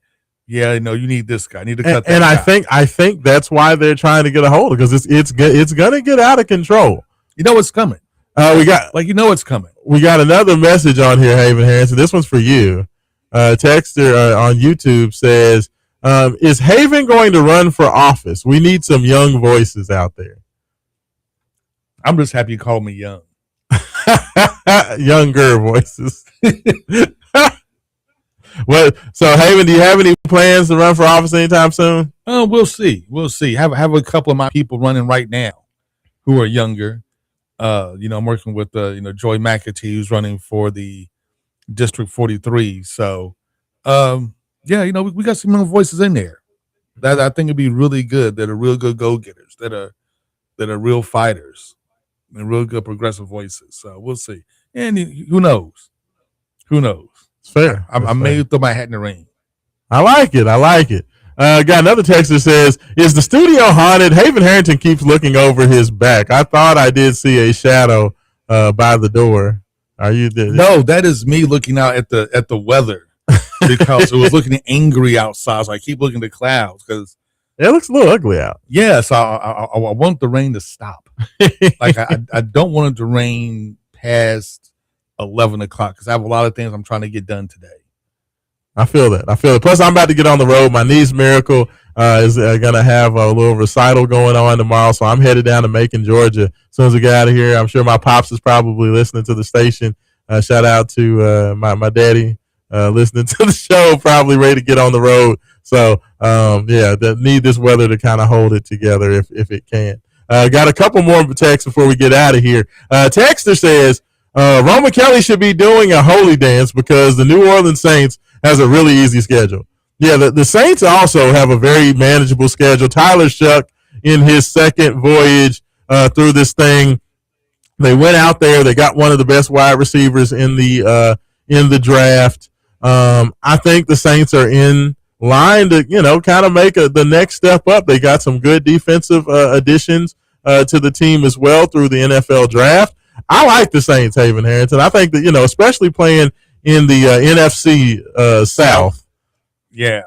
you need this guy. I need to cut that and guy. I think that's why they're trying to get a hold of it, because it's going to get out of control. You know what's coming. What's coming. We got another message on here, Haven Harrison. This one's for you. Texter on YouTube says, is Haven going to run for office? We need some young voices out there. I'm just happy you called me young. Younger voices. Well, so Haven, do you have any plans to run for office anytime soon? We'll see. We'll see. Have a couple of my people running right now who are younger. I'm working with Joy McAtee, who's running for the District 43. So we got some young voices in there that I think would be really good, that are real good go-getters, that are real fighters and real good progressive voices. So we'll see. And who knows? It's fair. I may throw my hat in the ring. I like it. Got another text that says, is the studio haunted? Haven Harrington keeps looking over his back. I thought I did see a shadow by the door. Are you there? No, that is me looking out at the weather because it was looking angry outside. So I keep looking at the clouds because it looks a little ugly out. Yeah, so I want the rain to stop. Like I don't want it to rain past 11 o'clock because I have a lot of things I'm trying to get done today. I feel that. Plus, I'm about to get on the road. My niece Miracle is going to have a little recital going on tomorrow, so I'm headed down to Macon, Georgia. As soon as we get out of here, I'm sure my pops is probably listening to the station. Shout out to my daddy listening to the show, probably ready to get on the road. So, need this weather to kind of hold it together if it can. Got a couple more texts before we get out of here. Texter says, Roman Kelly should be doing a holy dance because the New Orleans Saints has a really easy schedule. Yeah, the Saints also have a very manageable schedule. Tyler Shuck, in his second voyage through this thing, they went out there. They got one of the best wide receivers in the draft. I think the Saints are in line to kind of make the next step up. They got some good defensive additions to the team as well through the NFL draft. I like the Saints, Haven Harrington. I think that especially playing in the NFC South. Yeah.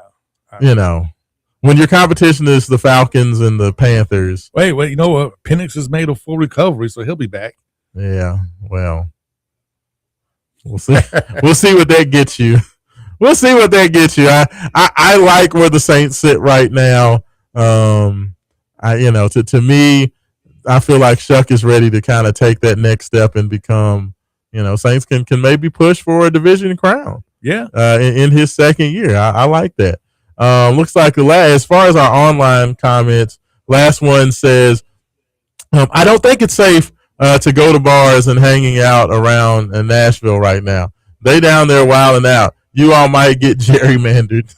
When your competition is the Falcons and the Panthers. Wait, you know what? Penix has made a full recovery, so he'll be back. Yeah, well, we'll see. We'll see what that gets you. I like where the Saints sit right now. To me, I feel like Shuck is ready to kind of take that next step and become, Saints can maybe push for a division crown. Yeah. In his second year. I like that. Looks like as far as our online comments, last one says, I don't think it's safe to go to bars and hanging out around Nashville right now. They down there wilding out. You all might get gerrymandered.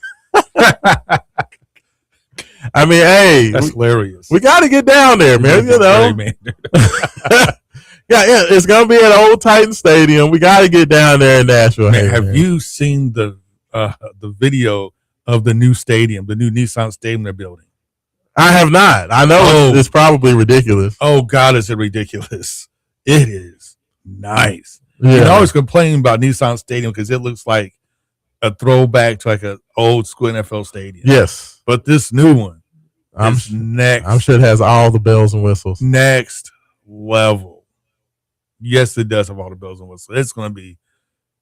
I mean, hey, that's hilarious. We got to get down there, man. Yeah, it's gonna be at Old Titan Stadium. We got to get down there in Nashville. Man, have you seen the video of the new stadium, the new Nissan Stadium they're building? I have not. I know it's probably ridiculous. Oh God, is it ridiculous? It is nice. Yeah. You always complain about Nissan Stadium because it looks like a throwback to like an old school NFL stadium. Yes, but this new one, next. I'm sure it has all the bells and whistles. Next level. Yes, it does have all the bells and whistles. It's going to be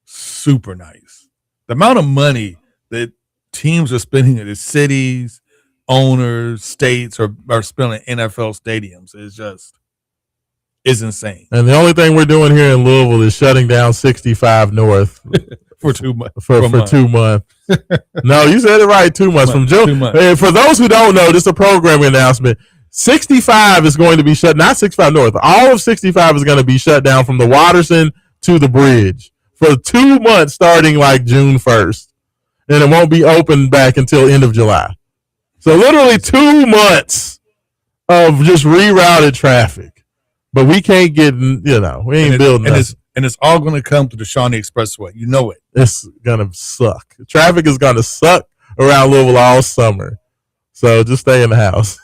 super nice. The amount of money that teams are spending in the cities, owners, states are spending NFL stadiums is insane. And the only thing we're doing here in Louisville is shutting down 65 North for 2 months. For 2 months. No, you said it right. 2 months from June. 2 months. And for those who don't know, this is a programming announcement. 65 is going to be shut, not 65 North. All of 65 is going to be shut down from the Watterson to the bridge for 2 months starting like June 1st. And it won't be open back until end of July. So literally 2 months of just rerouted traffic. But we can't get, we ain't building nothing. And it's all going to come to the Shawnee Expressway. You know it. It's going to suck. Traffic is going to suck around Louisville all summer. So just stay in the house.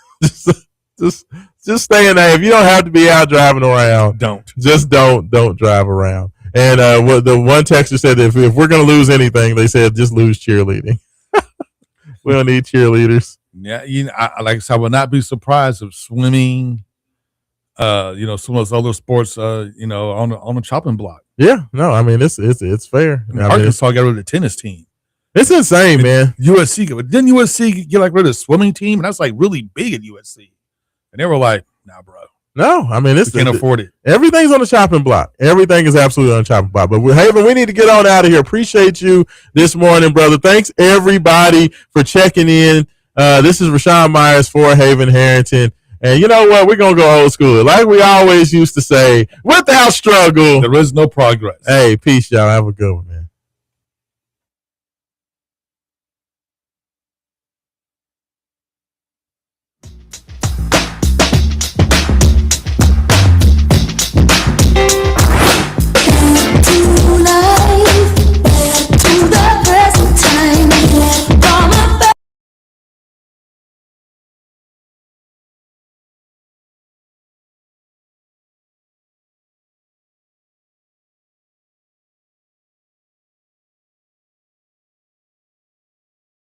Just stay in there. If you don't have to be out driving around, don't drive around. And the one texter said that if we're going to lose anything, they said just lose cheerleading. We don't need cheerleaders. Yeah, I would not be surprised if swimming, some of those other sports, on the chopping block. Yeah, no, I mean it's fair. Arkansas got rid of the tennis team. It's insane, man. USC didn't USC get rid of the swimming team, and that's like really big at USC. And they were like, "Nah, bro, No, I mean, we can't afford it. Everything's on the chopping block. Everything is absolutely on the chopping block. But Haven, we need to get on out of here. Appreciate you this morning, brother. Thanks everybody for checking in. This is Raashaan Myers for Haven Harrington. And you know what? We're going to go old school. Like we always used to say, without struggle, there is no progress. Hey, peace, y'all. Have a good one.